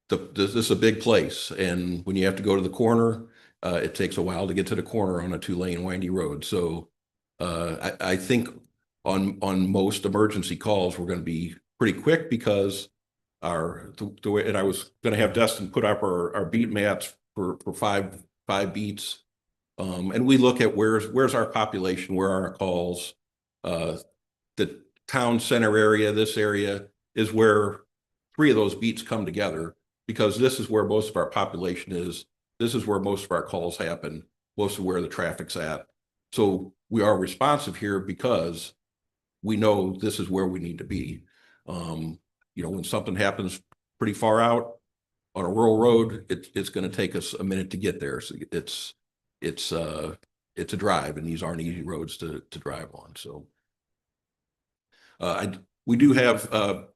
S9: This is a big place, and when you have to go to the corner, it takes a while to get to the corner on a 2-lane windy road. So I think on most emergency calls, we're going to be pretty quick, because the way, and I was going to have Dustin put up our beat mats for five beats. And we look at where's our population, where are our calls. The town center area, this area is where 3 of those beats come together, because this is where most of our population is. This is where most of our calls happen, most of where the traffic's at. So we are responsive here because we know this is where we need to be. You know, when something happens pretty far out on a rural road, it's going to take us a minute to get there. So it's a drive, and these aren't easy roads to drive on. So we do have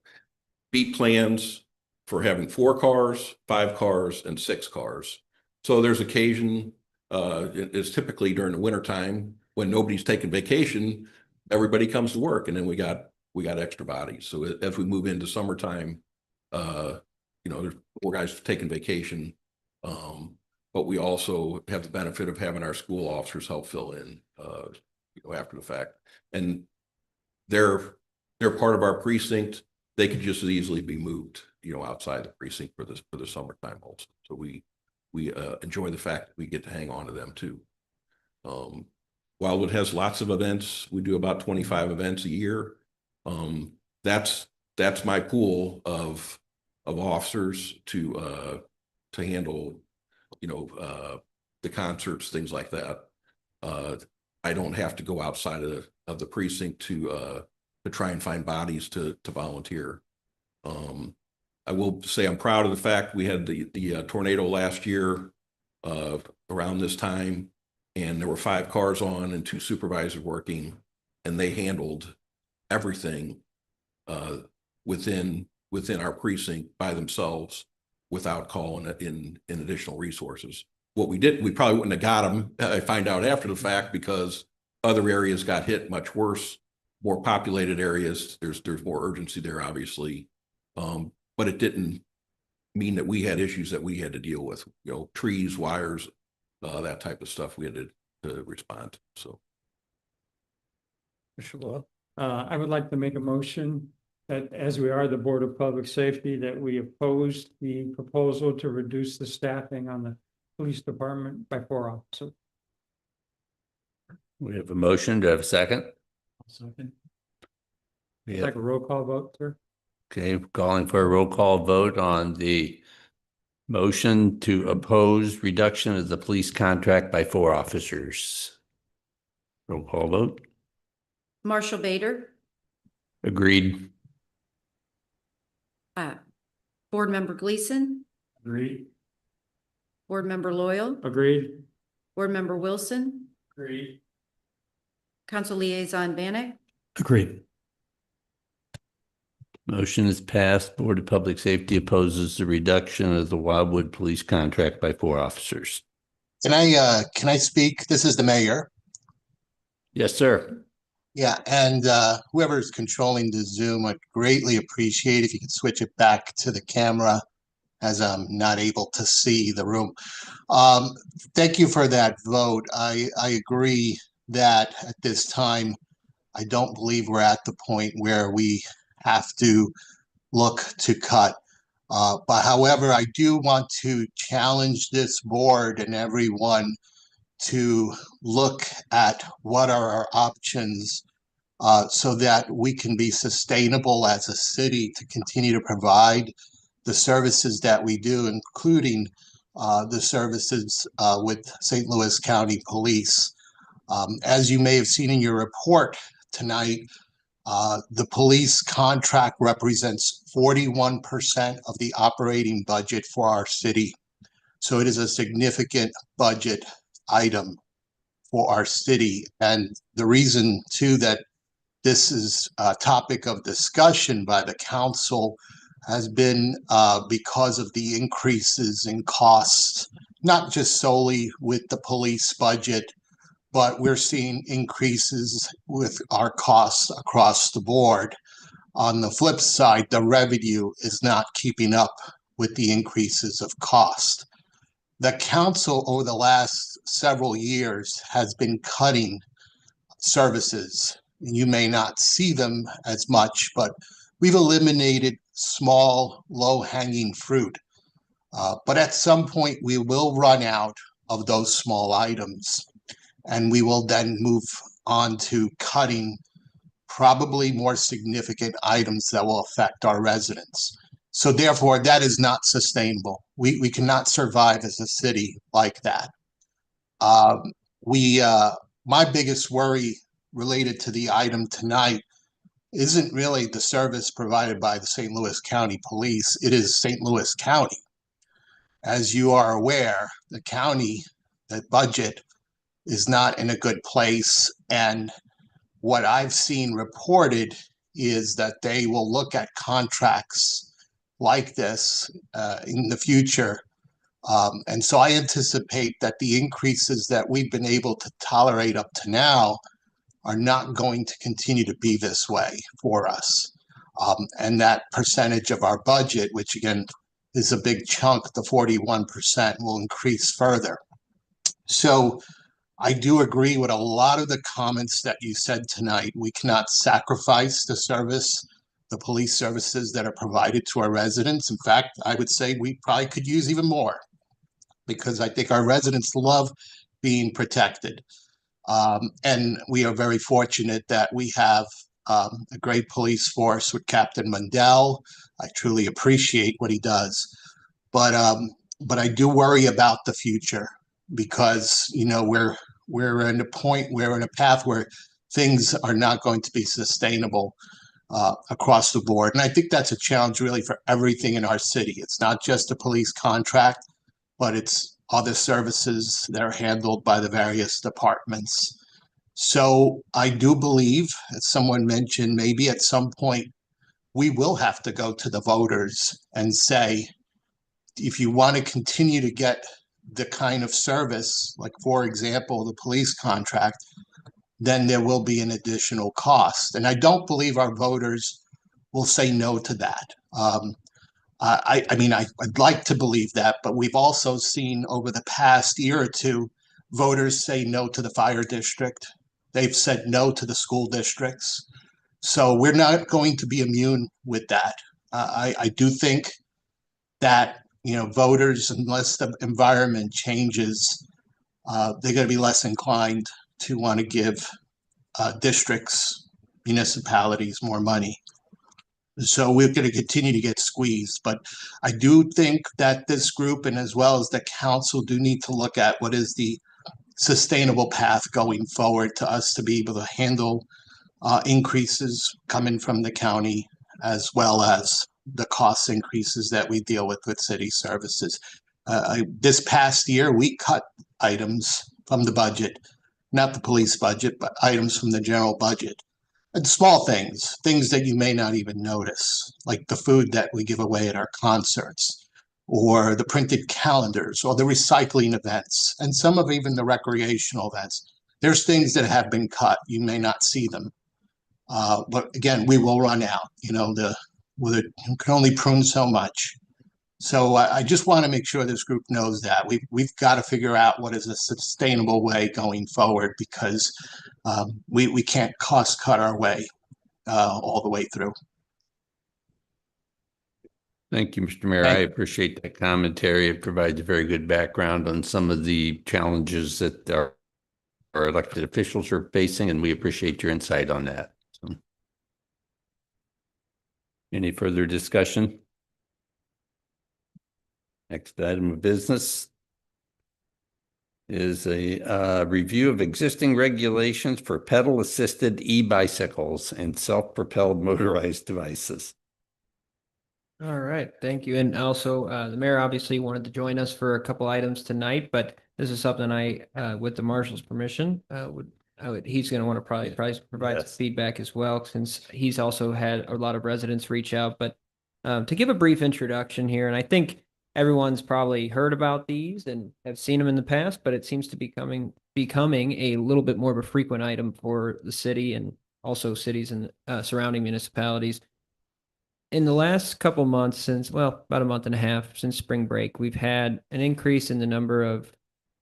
S9: beat plans for having 4 cars, 5 cars, and 6 cars. So there's occasion, it's typically during the winter time when nobody's taking vacation, everybody comes to work, and then we got extra bodies. So as we move into summertime, you know, there's more guys taking vacation. But we also have the benefit of having our school officers help fill in, you know, after the fact. And they're part of our precinct. They could just as easily be moved, you know, outside the precinct for the summertime also. So we enjoy the fact that we get to hang on to them too. Wildwood has lots of events. We do about 25 events a year. That's my pool of officers to handle, you know, the concerts, things like that. I don't have to go outside of the precinct to try and find bodies to volunteer. I will say I'm proud of the fact we had the tornado last year around this time, and there were 5 cars on and 2 supervisors working, and they handled everything within our precinct by themselves without calling in additional resources. What we did, we probably wouldn't have got them, I find out after the fact, because other areas got hit much worse, more populated areas. There's more urgency there, obviously. But it didn't mean that we had issues that we had to deal with, you know, trees, wires, that type of stuff we had to respond to. So.
S4: I would like to make a motion that, as we are the Board of Public Safety, that we oppose the proposal to reduce the staffing on the police department by 4 officers.
S1: We have a motion. Do I have a second?
S2: Second.
S1: Yeah.
S4: Like a roll call vote, sir?
S1: Okay, calling for a roll call vote on the motion to oppose reduction of the police contract by 4 officers. Roll call vote.
S10: Marshall Bader,
S1: Agreed.
S10: Board Member Gleason,
S4: Agreed.
S10: Board Member Loyal,
S4: Agreed.
S10: Board Member Wilson,
S4: Agreed.
S10: Council Liaison Vanek,
S5: Agreed.
S1: Motion is passed. Board of Public Safety opposes the reduction of the Wildwood police contract by 4 officers.
S6: Can I speak? This is the mayor.
S1: Yes, sir.
S6: Yeah, and whoever's controlling the Zoom, I'd greatly appreciate if you could switch it back to the camera, as I'm not able to see the room. Thank you for that vote. I agree that at this time, I don't believe we're at the point where we have to look to cut. But however, I do want to challenge this board and everyone to look at what are our options so that we can be sustainable as a city to continue to provide the services that we do, including the services with St. Louis County Police. As you may have seen in your report tonight, the police contract represents 41% of the operating budget for our city. So it is a significant budget item for our city. And the reason too that this is a topic of discussion by the council has been because of the increases in costs, not just solely with the police budget, but we're seeing increases with our costs across the board. On the flip side, the revenue is not keeping up with the increases of cost. The council over the last several years has been cutting services. You may not see them as much, but we've eliminated small, low-hanging fruit. But at some point, we will run out of those small items, and we will then move on to cutting probably more significant items that will affect our residents. So therefore, that is not sustainable. We cannot survive as a city like that. We my biggest worry related to the item tonight isn't really the service provided by the St. Louis County Police. It is St. Louis County. As you are aware, the county, the budget is not in a good place. And what I've seen reported is that they will look at contracts like this in the future. And so I anticipate that the increases that we've been able to tolerate up to now are not going to continue to be this way for us. And that percentage of our budget, which again is a big chunk, the 41%, will increase further. So I do agree with a lot of the comments that you said tonight. We cannot sacrifice the service, the police services that are provided to our residents. In fact, I would say we probably could use even more, because I think our residents love being protected. And we are very fortunate that we have a great police force with Captain Mundell. I truly appreciate what he does. But I do worry about the future, because, you know, we're in a point, we're in a path where things are not going to be sustainable across the board. And I think that's a challenge really for everything in our city. It's not just a police contract, but it's other services that are handled by the various departments. So I do believe, as someone mentioned, maybe at some point we will have to go to the voters and say, if you want to continue to get the kind of service, like, for example, the police contract, then there will be an additional cost. And I don't believe our voters will say no to that. I mean, I'd like to believe that, but we've also seen over the past year or two, voters say no to the fire district. They've said no to the school districts. So we're not going to be immune with that. I do think that, you know, voters, unless the environment changes, they're going to be less inclined to want to give districts, municipalities more money. So we're going to continue to get squeezed. But I do think that this group, and as well as the council, do need to look at what is the sustainable path going forward to us to be able to handle increases coming from the county, as well as the cost increases that we deal with city services. This past year, we cut items from the budget, not the police budget, but items from the general budget. And small things that you may not even notice, like the food that we give away at our concerts, or the printed calendars, or the recycling events, and some of even the recreational events. There's things that have been cut. You may not see them. But again, we will run out. You know, you can only prune so much. So I just want to make sure this group knows that we've got to figure out what is a sustainable way going forward, because we can't cost cut our way all the way through.
S1: Thank you, Mr. Mayor. I appreciate that commentary. It provides a very good background on some of the challenges that our elected officials are facing, and we appreciate your insight on that. So, any further discussion? Next item of business is a review of existing regulations for pedal-assisted e-bicycles and self-propelled motorized devices.
S3: All right, thank you. And also, the mayor obviously wanted to join us for a couple items tonight, but this is something I, with the marshal's permission, he's going to want to probably provide some feedback as well, since he's also had a lot of residents reach out. But to give a brief introduction here, and I think everyone's probably heard about these and have seen them in the past, but it seems to be becoming a little bit more of a frequent item for the city and also cities and surrounding municipalities. In the last couple months, since, well, about a month and a half since spring break, we've had an increase in the number of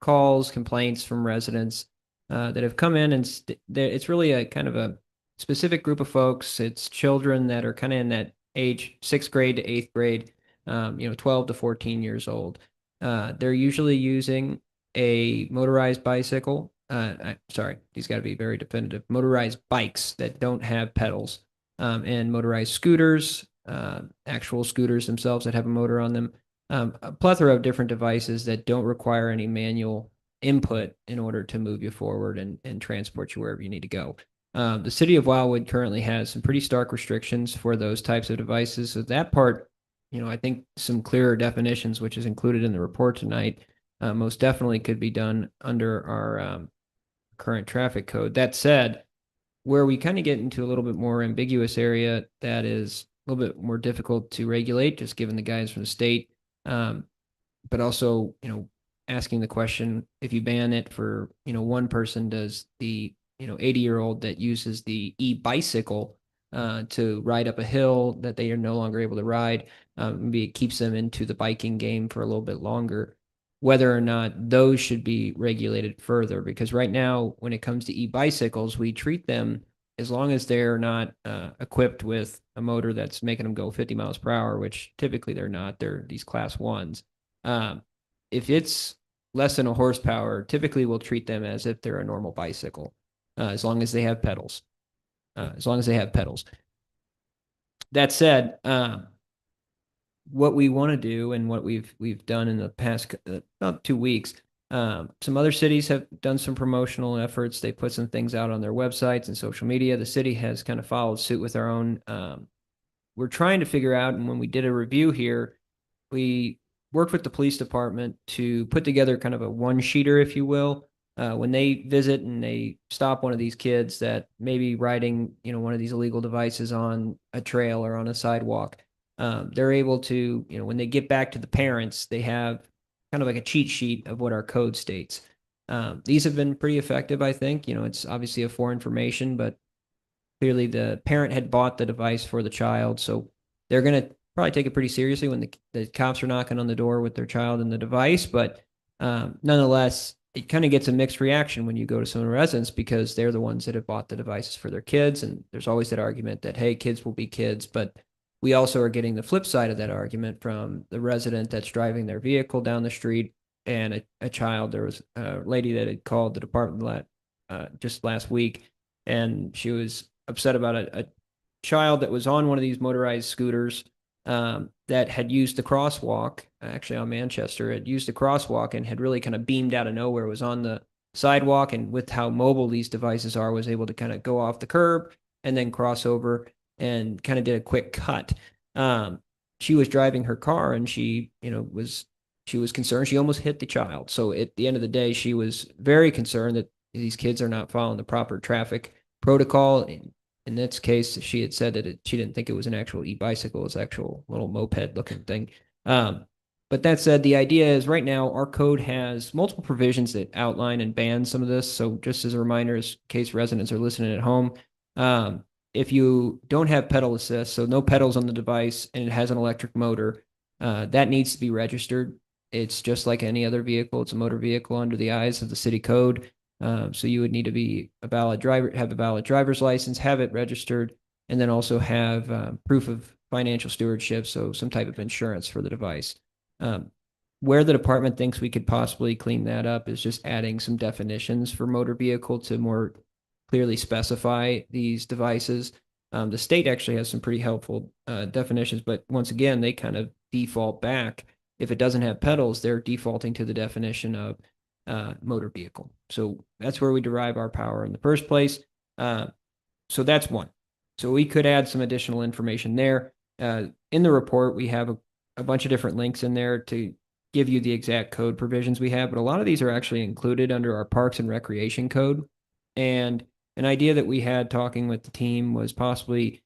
S3: calls, complaints from residents that have come in, and it's really a kind of a specific group of folks. It's children that are kind of in that age, 6th grade to 8th grade, 12 to 14 years old. They're usually using a motorized bicycle. Sorry, these got to be very definitive. Motorized bikes that don't have pedals, and motorized scooters, actual scooters themselves that have a motor on them. A plethora of different devices that don't require any manual input in order to move you forward and transport you wherever you need to go. The city of Wildwood currently has some pretty stark restrictions for those types of devices. So that part, I think some clearer definitions, which is included in the report tonight, most definitely could be done under our current traffic code. That said, where we kind of get into a little bit more ambiguous area that is a little bit more difficult to regulate, just given the guidance from the state, but also, asking the question, if you ban it for, one person, does the 80-year-old that uses the e-bicycle to ride up a hill that they are no longer able to ride, maybe it keeps them into the biking game for a little bit longer, whether or not those should be regulated further. Because right now, when it comes to e-bicycles, we treat them, as long as they're not equipped with a motor that's making them go 50 miles per hour, which typically they're not, they're these class ones. If it's less than a horsepower, typically we'll treat them as if they're a normal bicycle, as long as they have pedals. That said, what we want to do and what we've done in the past about 2 weeks, some other cities have done some promotional efforts. They put some things out on their websites and social media. The city has kind of followed suit with our own. We're trying to figure out, and when we did a review here, we worked with the police department to put together kind of a one-sheeter, if you will. When they visit and they stop one of these kids that may be riding, one of these illegal devices on a trail or on a sidewalk, they're able to, when they get back to the parents, they have kind of like a cheat sheet of what our code states. These have been pretty effective, I think. It's obviously for information, but clearly the parent had bought the device for the child. So they're going to probably take it pretty seriously when the cops are knocking on the door with their child and the device. But nonetheless, it kind of gets a mixed reaction when you go to some residents, because they're the ones that have bought the devices for their kids. And there's always that argument that, hey, kids will be kids. But we also are getting the flip side of that argument from the resident that's driving their vehicle down the street and a child. There was a lady that had called the department just last week, and she was upset about a child that was on one of these motorized scooters that had used the crosswalk, actually on Manchester, had used the crosswalk and had really kind of beamed out of nowhere, was on the sidewalk, and with how mobile these devices are, was able to kind of go off the curb and then cross over and kind of did a quick cut. She was driving her car, and she was concerned. She almost hit the child. So at the end of the day, she was very concerned that these kids are not following the proper traffic protocol. In this case, she had said that she didn't think it was an actual e-bicycle, it's actual little moped looking thing. But that said, the idea is right now our code has multiple provisions that outline and ban some of this. So just as a reminder, in case residents are listening at home, if you don't have pedal assist, so no pedals on the device, and it has an electric motor, that needs to be registered. It's just like any other vehicle. It's a motor vehicle under the eyes of the city code. So you would need to be a valid driver, have a valid driver's license, have it registered, and then also have proof of financial stewardship, so some type of insurance for the device. Where the department thinks we could possibly clean that up is just adding some definitions for motor vehicle to more clearly specify these devices. The state actually has some pretty helpful definitions, but once again, they kind of default back. If it doesn't have pedals, they're defaulting to the definition of motor vehicle. So that's where we derive our power in the first place. So that's one. So we could add some additional information there. In the report, we have a bunch of different links in there to give you the exact code provisions we have, but a lot of these are actually included under our Parks and Recreation Code. And an idea that we had talking with the team was possibly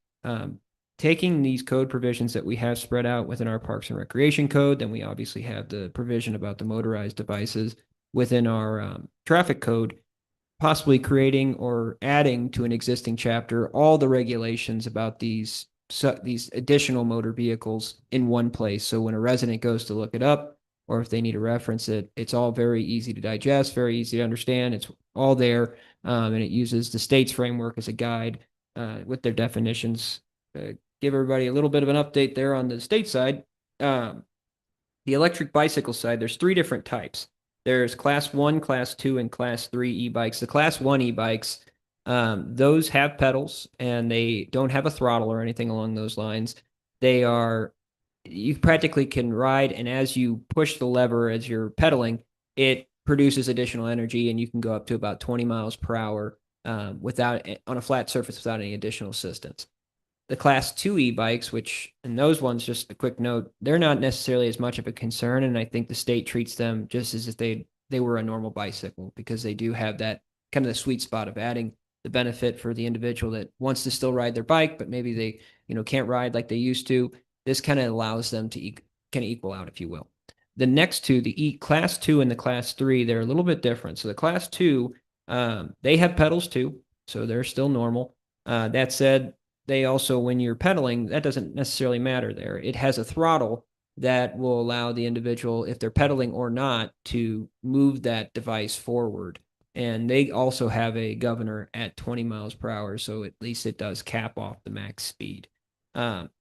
S3: taking these code provisions that we have spread out within our Parks and Recreation Code. Then we obviously have the provision about the motorized devices within our traffic code, possibly creating or adding to an existing chapter all the regulations about these additional motor vehicles in one place. So when a resident goes to look it up, or if they need to reference it, it's all very easy to digest, very easy to understand. It's all there, and it uses the state's framework as a guide with their definitions. Give everybody a little bit of an update there on the state side. The electric bicycle side, there's 3 different types. There's class 1, class 2, and class 3 e-bikes. The class 1 e-bikes, those have pedals and they don't have a throttle or anything along those lines. You practically can ride, and as you push the lever as you're pedaling, it produces additional energy, and you can go up to about 20 miles per hour without on a flat surface without any additional assistance. The Class 2 e-bikes, which, and those ones, just a quick note, they're not necessarily as much of a concern, and I think the state treats them just as if they were a normal bicycle, because they do have that kind of the sweet spot of adding the benefit for the individual that wants to still ride their bike, but maybe they, can't ride like they used to. This kind of allows them to kind of equal out, if you will. The next two, the Class 2 and the Class 3, they're a little bit different. So the Class 2, they have pedals too, so they're still normal. That said, they also, when you're pedaling, that doesn't necessarily matter there. It has a throttle that will allow the individual, if they're pedaling or not, to move that device forward. And they also have a governor at 20 miles per hour, so at least it does cap off the max speed.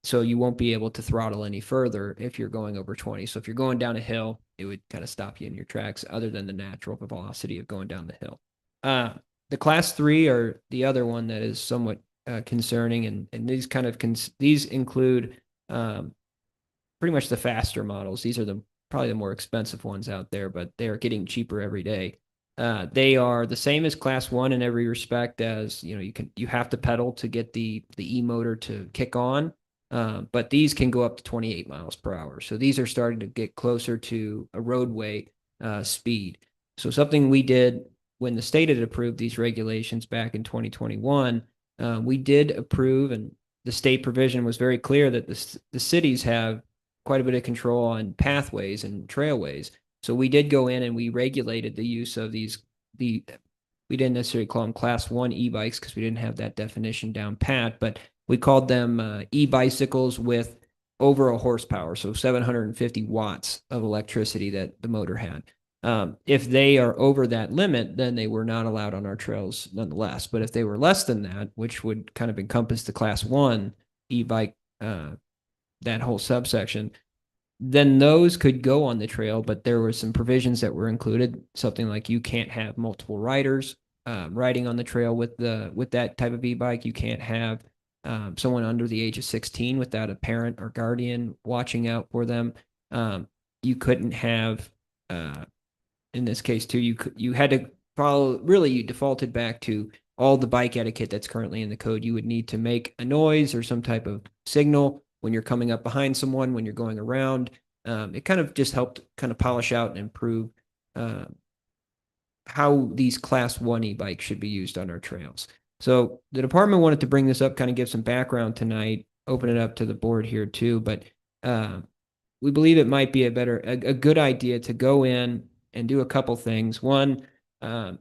S3: So you won't be able to throttle any further if you're going over 20. So if you're going down a hill, it would kind of stop you in your tracks, other than the natural velocity of going down the hill. The Class 3 are the other one that is somewhat concerning, and these kind of these include pretty much the faster models. These are probably the more expensive ones out there, but they are getting cheaper every day. They are the same as Class 1 in every respect, as you have to pedal to get the e-motor to kick on, but these can go up to 28 miles per hour. So these are starting to get closer to a roadway speed. So something we did when the state had approved these regulations back in 2021, we did approve, and the state provision was very clear that the cities have quite a bit of control on pathways and trailways. So we did go in and we regulated the use of we didn't necessarily call them Class 1 e-bikes because we didn't have that definition down pat, but we called them e-bicycles with over a horsepower, so 750 watts of electricity that the motor had. If they are over that limit, then they were not allowed on our trails nonetheless. But if they were less than that, which would kind of encompass the Class 1 e-bike, that whole subsection, then those could go on the trail, but there were some provisions that were included, something like you can't have multiple riders riding on the trail with that type of e-bike. You can't have someone under the age of 16 without a parent or guardian watching out for them. You couldn't have, in this case too, you had to follow, really you defaulted back to all the bike etiquette that's currently in the code. You would need to make a noise or some type of signal when you're coming up behind someone, when you're going around. It kind of just helped kind of polish out and improve how these Class 1 e-bikes should be used on our trails. So the department wanted to bring this up, kind of give some background tonight, open it up to the board here too. But we believe it might be a good idea to go in and do a couple things. One,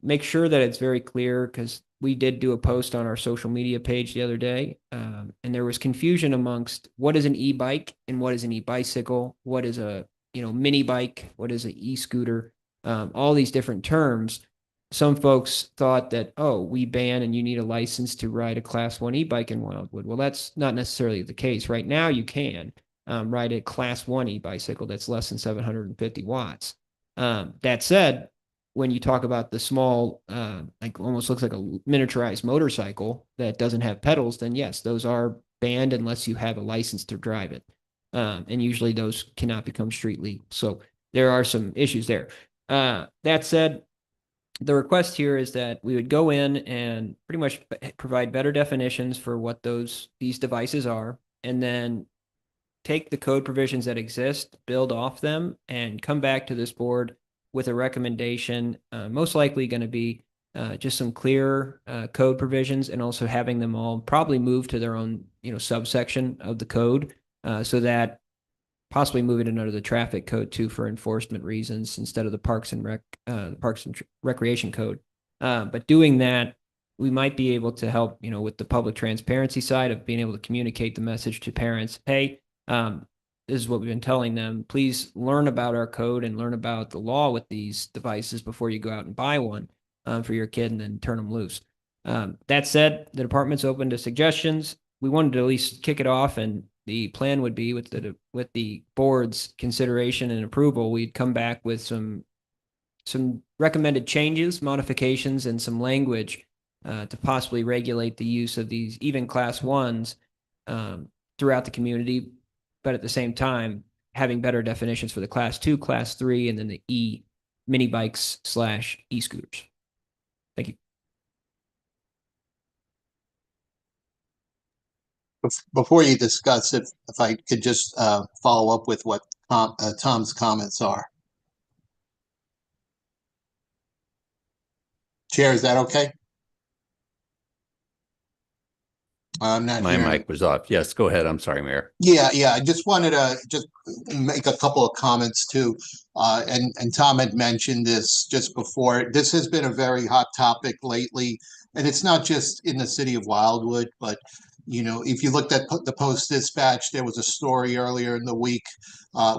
S3: make sure that it's very clear, because we did do a post on our social media page the other day, and there was confusion amongst what is an e-bike and what is an e-bicycle, what is a mini bike, what is an e-scooter, all these different terms. Some folks thought that, we ban and you need a license to ride a Class 1 e-bike in Wildwood. Well, that's not necessarily the case. Right now you can ride a Class 1 e-bicycle that's less than 750 watts. That said, when you talk about the small, like almost looks like a miniaturized motorcycle that doesn't have pedals, then yes, those are banned unless you have a license to drive it. And usually those cannot become street legal. So there are some issues there. That said, the request here is that we would go in and pretty much provide better definitions for what these devices are, and then take the code provisions that exist, build off them, and come back to this board with a recommendation, most likely going to be just some clear code provisions, and also having them all probably move to their own subsection of the code, so that possibly moving it under the traffic code too for enforcement reasons instead of the Parks and Recreation code. But doing that, we might be able to help with the public transparency side of being able to communicate the message to parents. Hey, this is what we've been telling them. Please learn about our code and learn about the law with these devices before you go out and buy one for your kid and then turn them loose. That said, the department's open to suggestions. We wanted to at least kick it off, and the plan would be with the board's consideration and approval, we'd come back with some recommended changes, modifications, and some language to possibly regulate the use of these even Class 1s throughout the community, but at the same time, having better definitions for the Class 2, Class 3, and then the E mini bikes / e-scooters. Thank you.
S6: Before you discuss it, if I could just follow up with what Tom's comments are. Chair, is that okay? I'm not
S1: My
S6: hearing.
S1: mic was off. Yes, go ahead. I'm sorry, Mayor.
S6: Yeah, I just wanted to just make a couple of comments too. And Tom had mentioned this just before. This has been a very hot topic lately, and it's not just in the city of Wildwood, but if you looked at the Post-Dispatch, there was a story earlier in the week,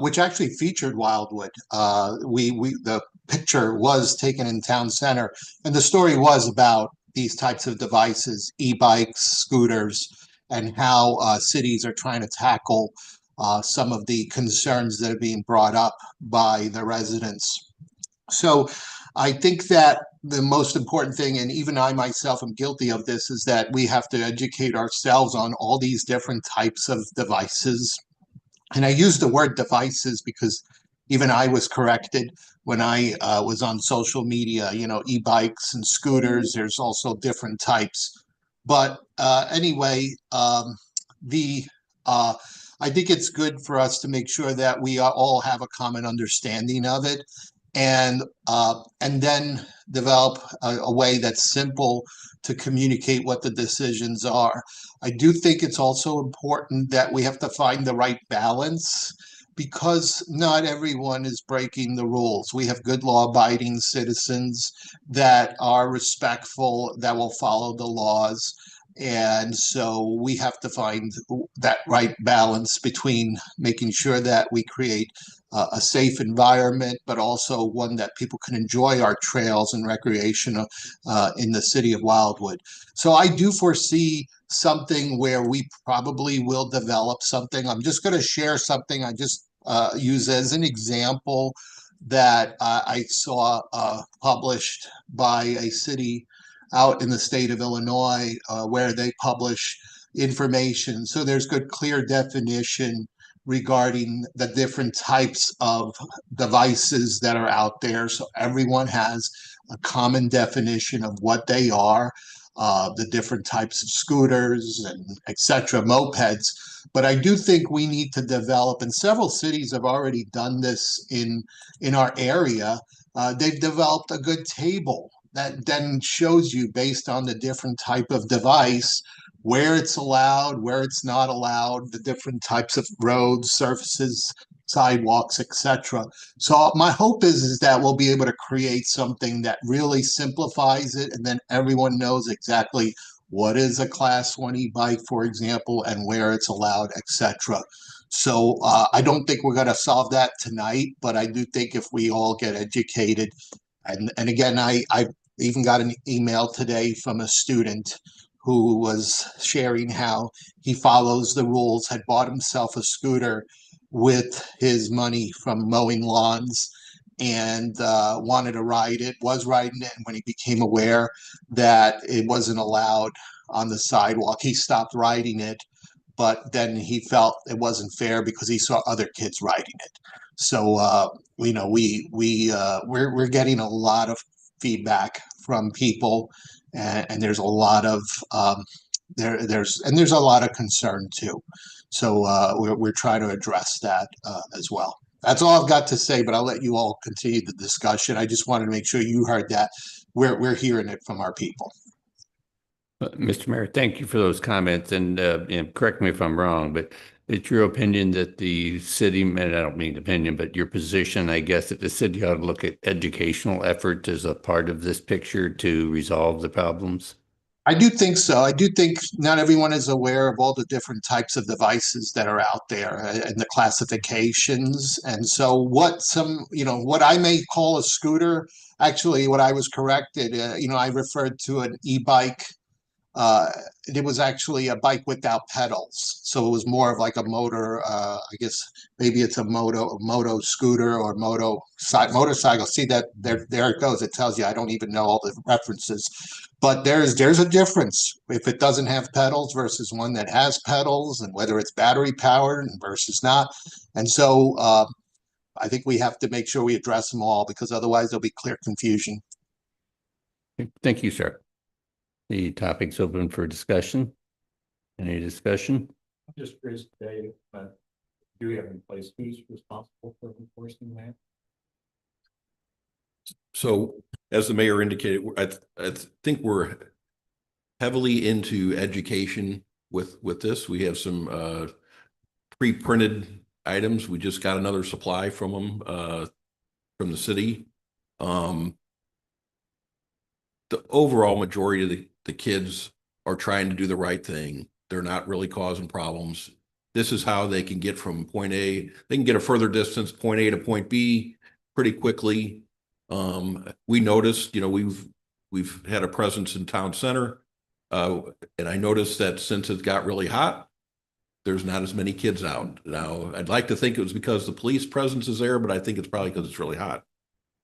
S6: which actually featured Wildwood. The picture was taken in town center, and the story was about these types of devices, e-bikes, scooters, and how cities are trying to tackle some of the concerns that are being brought up by the residents. So I think that the most important thing, and even I myself am guilty of this, is that we have to educate ourselves on all these different types of devices. And I use the word devices because even I was corrected when I was on social media, e-bikes and scooters, there's also different types. But anyway, I think it's good for us to make sure that we all have a common understanding of it, and then develop a way that's simple to communicate what the decisions are. I do think it's also important that we have to find the right balance, because not everyone is breaking the rules. We have good law-abiding citizens that are respectful, that will follow the laws. And so we have to find that right balance between making sure that we create a safe environment, but also one that people can enjoy our trails and recreation in the city of Wildwood. So I do foresee something where we probably will develop something. I'm just going to share something I just use as an example that I saw published by a city out in the state of Illinois, where they publish information. So there's good, clear definition regarding the different types of devices that are out there. So everyone has a common definition of what they are, the different types of scooters and etc., mopeds. But I do think we need to develop, and several cities have already done this in our area. They've developed a good table that then shows you, based on the different type of device, where it's allowed, where it's not allowed, the different types of roads, surfaces, sidewalks, etc. So my hope is that we'll be able to create something that really simplifies it, and then everyone knows exactly what is a Class 1 e-bike, for example, and where it's allowed, etc. So I don't think we're going to solve that tonight, but I do think if we all get educated, and again, I even got an email today from a student who was sharing how he follows the rules, had bought himself a scooter with his money from mowing lawns, and wanted to ride it, was riding it, and when he became aware that it wasn't allowed on the sidewalk, he stopped riding it. But then he felt it wasn't fair because he saw other kids riding it. So we're getting a lot of feedback from people, and there's a lot of there's a lot of concern too. So we're trying to address that as well. That's all I've got to say, but I'll let you all continue the discussion. I just wanted to make sure you heard that we're hearing it from our people.
S1: Mr. Mayor, thank you for those comments, and correct me if I'm wrong, but it's your opinion that the city, and I don't mean opinion, but your position, I guess, that the city ought to look at educational efforts as a part of this picture to resolve the problems?
S6: I do think so. I do think not everyone is aware of all the different types of devices that are out there and the classifications. And so what I may call a scooter, actually what I was corrected, I referred to an e-bike. It was actually a bike without pedals. So it was more of like a motor, I guess maybe it's a moto scooter or motorcycle. See that there it goes. It tells you I don't even know all the references. But there's a difference if it doesn't have pedals versus one that has pedals, and whether it's battery powered versus not. And so I think we have to make sure we address them all because otherwise there'll be clear confusion.
S1: Thank you, sir. The topic's open for discussion. Any discussion?
S7: I'm just curious today, but do we have in place who's responsible for enforcing that?
S9: So as the mayor indicated, I think we're heavily into education with this. We have some pre-printed items. We just got another supply from them from the city. The overall majority of the kids are trying to do the right thing. They're not really causing problems. This is how they can get from point A. They can get a further distance, point A to point B, pretty quickly. We noticed, we've had a presence in town center. And I noticed that since it got really hot, there's not as many kids out. Now, I'd like to think it was because the police presence is there, but I think it's probably because it's really hot.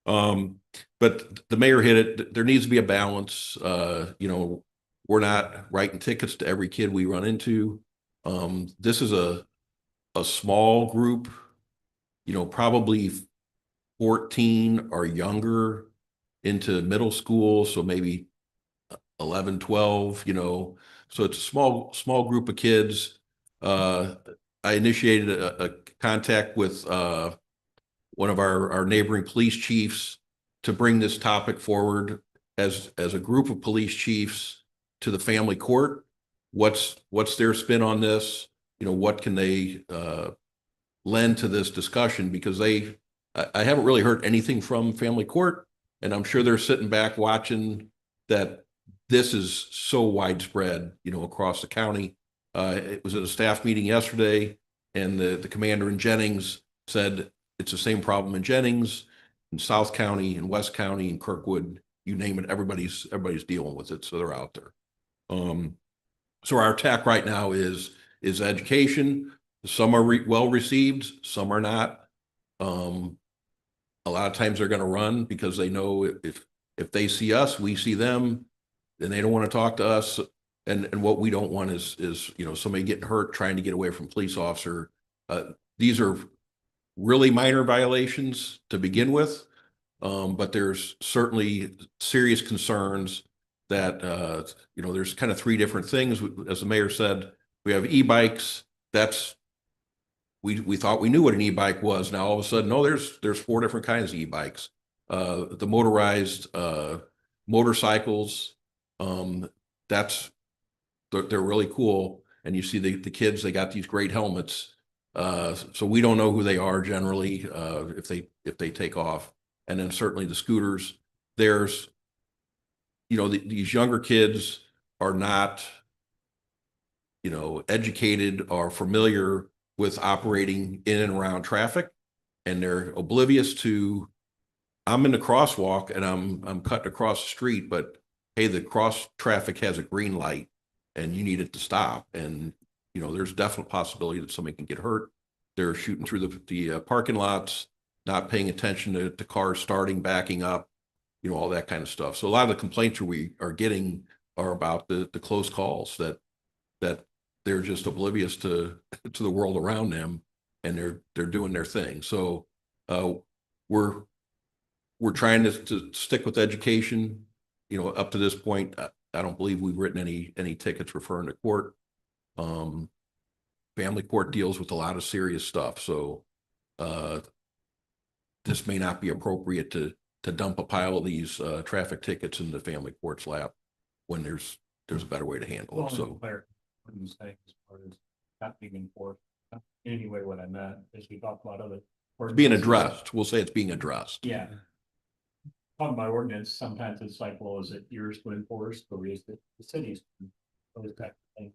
S9: But the mayor hit it. There needs to be a balance. We're not writing tickets to every kid we run into. This is a small group, probably 14 or younger into middle school. So maybe 11, 12, so it's a small group of kids. I initiated a contact with one of our neighboring police chiefs to bring this topic forward as a group of police chiefs to the family court. What's their spin on this? What can they lend to this discussion? Because I haven't really heard anything from family court, and I'm sure they're sitting back watching that this is so widespread, across the county. It was at a staff meeting yesterday, and the commander in Jennings said it's the same problem in Jennings, in South County, in West County, in Kirkwood, you name it, everybody's dealing with it, so they're out there. So our attack right now is education. Some are well received, some are not. A lot of times they're going to run because they know if they see us, we see them, then they don't want to talk to us. And what we don't want is somebody getting hurt trying to get away from a police officer. These are really minor violations to begin with, but there's certainly serious concerns that there's kind of three different things. As the mayor said, we have e-bikes. We thought we knew what an e-bike was. Now all of a sudden, no, there's 4 different kinds of e-bikes. The motorized motorcycles, they're really cool. And you see the kids, they got these great helmets. So we don't know who they are generally, if they take off. And then certainly the scooters, there's, these younger kids are not, educated or familiar with operating in and around traffic, and they're oblivious to, I'm in the crosswalk and I'm cutting across the street, but hey, the cross traffic has a green light and you need it to stop. And, there's definite possibility that somebody can get hurt. They're shooting through the parking lots, not paying attention to cars starting, backing up, all that kind of stuff. So a lot of the complaints we are getting are about the close calls that they're just oblivious to the world around them, and they're doing their thing. So we're trying to stick with education. Up to this point, I don't believe we've written any tickets referring to court. Family court deals with a lot of serious stuff. So this may not be appropriate to dump a pile of these traffic tickets in the family court's lap when there's a better way to handle it. So
S7: What you say as far as not being enforced, anyway, what I meant is we talked about other
S9: being addressed. We'll say it's being addressed.
S7: Yeah. Talking about ordinance, sometimes it's like, well, is it yours to enforce, or is it the city's? Those type of things.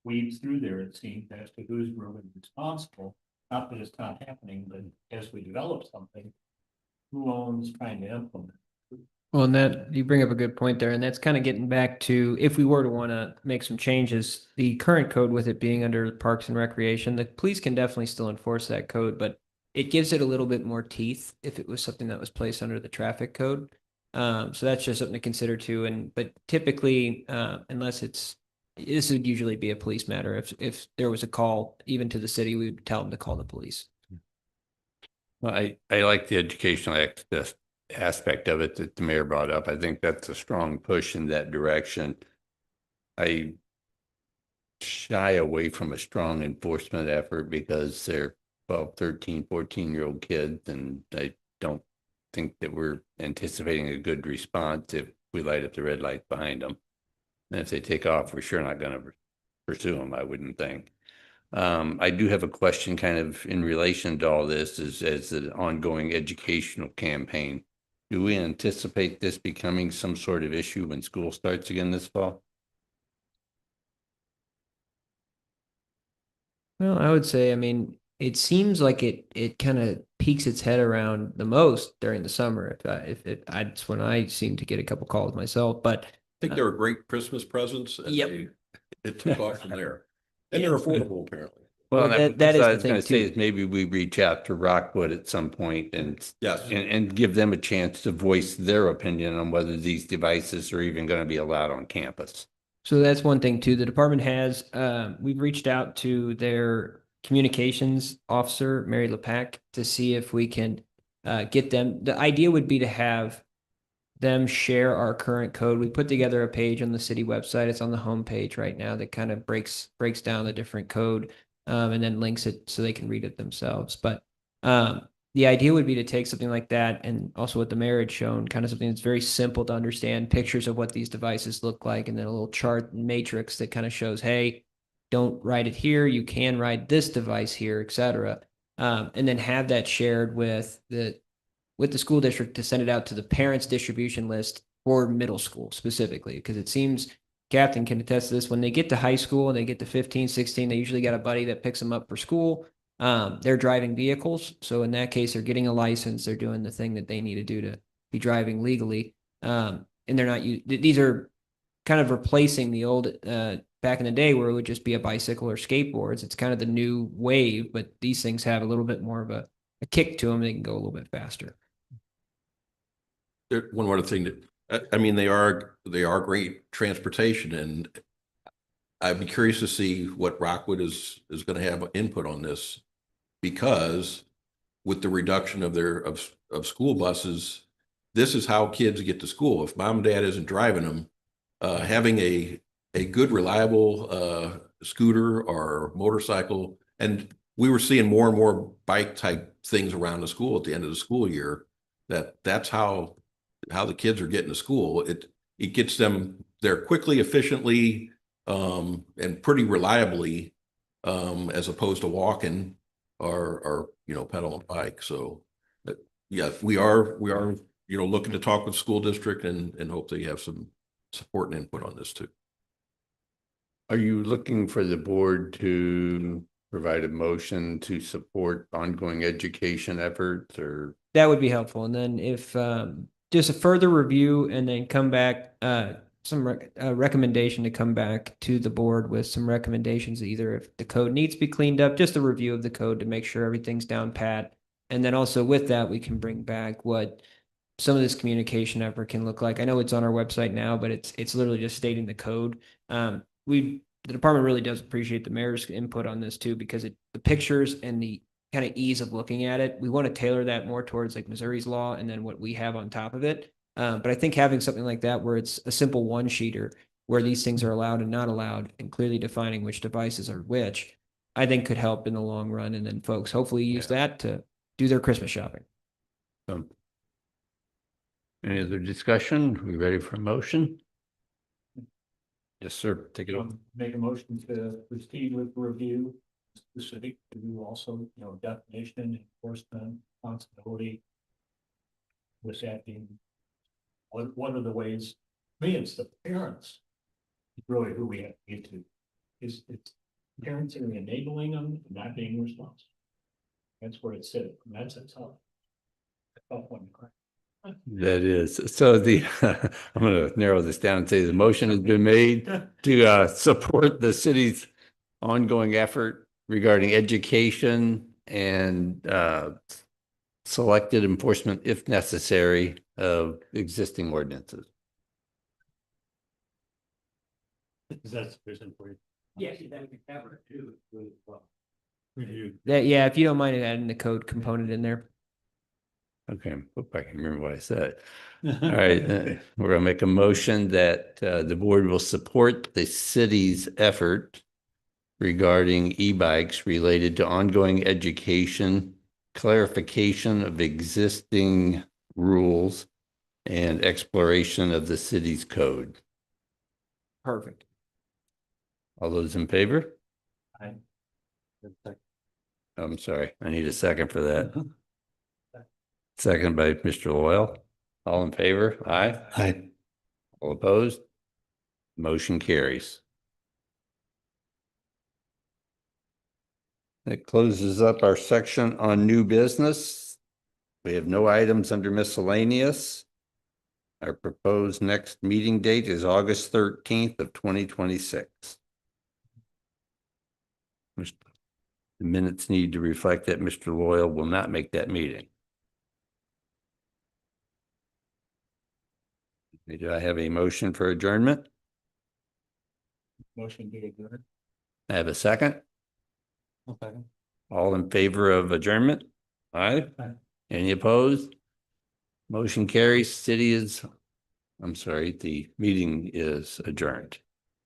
S7: Weaves through there, it seems, as to who's really responsible. Not that it's not happening, but as we develop something, who owns trying to implement?
S3: Well, and that you bring up a good point there, and that's kind of getting back to if we were to want to make some changes, the current code with it being under Parks and Recreation, the police can definitely still enforce that code, but it gives it a little bit more teeth if it was something that was placed under the traffic code. So that's just something to consider too. But typically, unless this would usually be a police matter. If there was a call even to the city, we would tell them to call the police.
S1: Well, I like the educational aspect of it that the mayor brought up. I think that's a strong push in that direction. I shy away from a strong enforcement effort because they're 12, 13, 14-year-old kids, and I don't think that we're anticipating a good response if we light up the red lights behind them. And if they take off, we're sure not going to pursue them, I wouldn't think. I do have a question kind of in relation to all this as an ongoing educational campaign. Do we anticipate this becoming some sort of issue when school starts again this fall?
S3: Well, I would say, I mean, it seems like it kind of peaks its head around the most during the summer. That's when I seem to get a couple calls myself, but
S9: I think they were great Christmas presents. And
S3: Yep.
S9: it took off from there. And they're affordable, apparently.
S3: Well,
S1: That
S3: that is
S1: what I
S3: the
S1: was going
S3: thing
S1: to say
S3: too.
S1: is maybe we reach out to Rockwood at some point
S9: Yes.
S1: and give them a chance to voice their opinion on whether these devices are even going to be allowed on campus.
S3: So that's one thing too. The department has, we've reached out to their communications officer, Mary LePac, to see if we can get them. The idea would be to have them share our current code. We put together a page on the city website. It's on the homepage right now that kind of breaks down the different code and then links it so they can read it themselves. But the idea would be to take something like that and also what the mayor had shown, kind of something that's very simple to understand, pictures of what these devices look like, and then a little chart and matrix that kind of shows, hey, don't write it here. You can write this device here, et cetera. And then have that shared with the school district to send it out to the parents distribution list for middle school specifically, because it seems Captain can attest to this. When they get to high school and they get to 15, 16, they usually got a buddy that picks them up for school. They're driving vehicles. So in that case, they're getting a license. They're doing the thing that they need to do to be driving legally. And they're not, these are kind of replacing the old, back in the day where it would just be a bicycle or skateboards. It's kind of the new wave, but these things have a little bit more of a kick to them. They can go a little bit faster.
S9: One other thing that, I mean, they are great transportation, and I'd be curious to see what Rockwood is going to have input on this, because with the reduction of of school buses, this is how kids get to school. If mom and dad isn't driving them, having a good, reliable scooter or motorcycle, and we were seeing more and more bike type things around the school at the end of the school year. That's how the kids are getting to school. It gets them there quickly, efficiently, and pretty reliably, as opposed to walking or pedaling a bike. So yeah, we are looking to talk with the school district and hope they have some support and input on this too.
S1: Are you looking for the board to provide a motion to support ongoing education efforts, or?
S3: That would be helpful. And then if just a further review and then come back, some recommendation to come back to the board with some recommendations, either if the code needs to be cleaned up, just a review of the code to make sure everything's down pat. And then also with that, we can bring back what some of this communication effort can look like. I know it's on our website now, but it's literally just stating the code. The department really does appreciate the mayor's input on this too, because the pictures and the kind of ease of looking at it, we want to tailor that more towards like Missouri's law and then what we have on top of it. But I think having something like that where it's a simple one-sheeter where these things are allowed and not allowed and clearly defining which devices are which, I think could help in the long run. And then folks hopefully use that to do their Christmas shopping.
S1: Any other discussion? Are we ready for a motion? Yes, sir. Take it over.
S7: Make a motion to proceed with review, specific to also, definition, enforcement, responsibility. With that being, what are the ways? I mean, it's the parents, really, who we have to get to. It's parents are enabling them, and not being responsible. That's where it's sitting. And that's a tough one to crack.
S1: That is. So I'm going to narrow this down and say the motion has been made to support the city's ongoing effort regarding education and selected enforcement, if necessary, of existing ordinances.
S7: Is that sufficient for you?
S2: Yes, that would be covered too.
S7: Review.
S3: That, yeah, if you don't mind adding the code component in there.
S1: Okay, hope I can remember what I said. All right, we're gonna make a motion that the board will support the city's effort regarding e-bikes related to ongoing education, clarification of existing rules, and exploration of the city's code.
S3: Perfect.
S1: All those in favor?
S2: Aye.
S1: I'm sorry, I need a second for that. Second by Mr. Loyal. All in favor? Aye.
S8: I,
S1: All opposed? Motion carries. That closes up our section on new business. We have no items under miscellaneous. Our proposed next meeting date is August 13th of 2026. The minutes need to reflect that Mr. Loyal will not make that meeting. Do I have a motion for adjournment?
S2: Motion to adjourn.
S1: I have a second. All in favor of adjournment? Aye.
S2: Aye.
S1: Any opposed? Motion carries. The meeting is adjourned.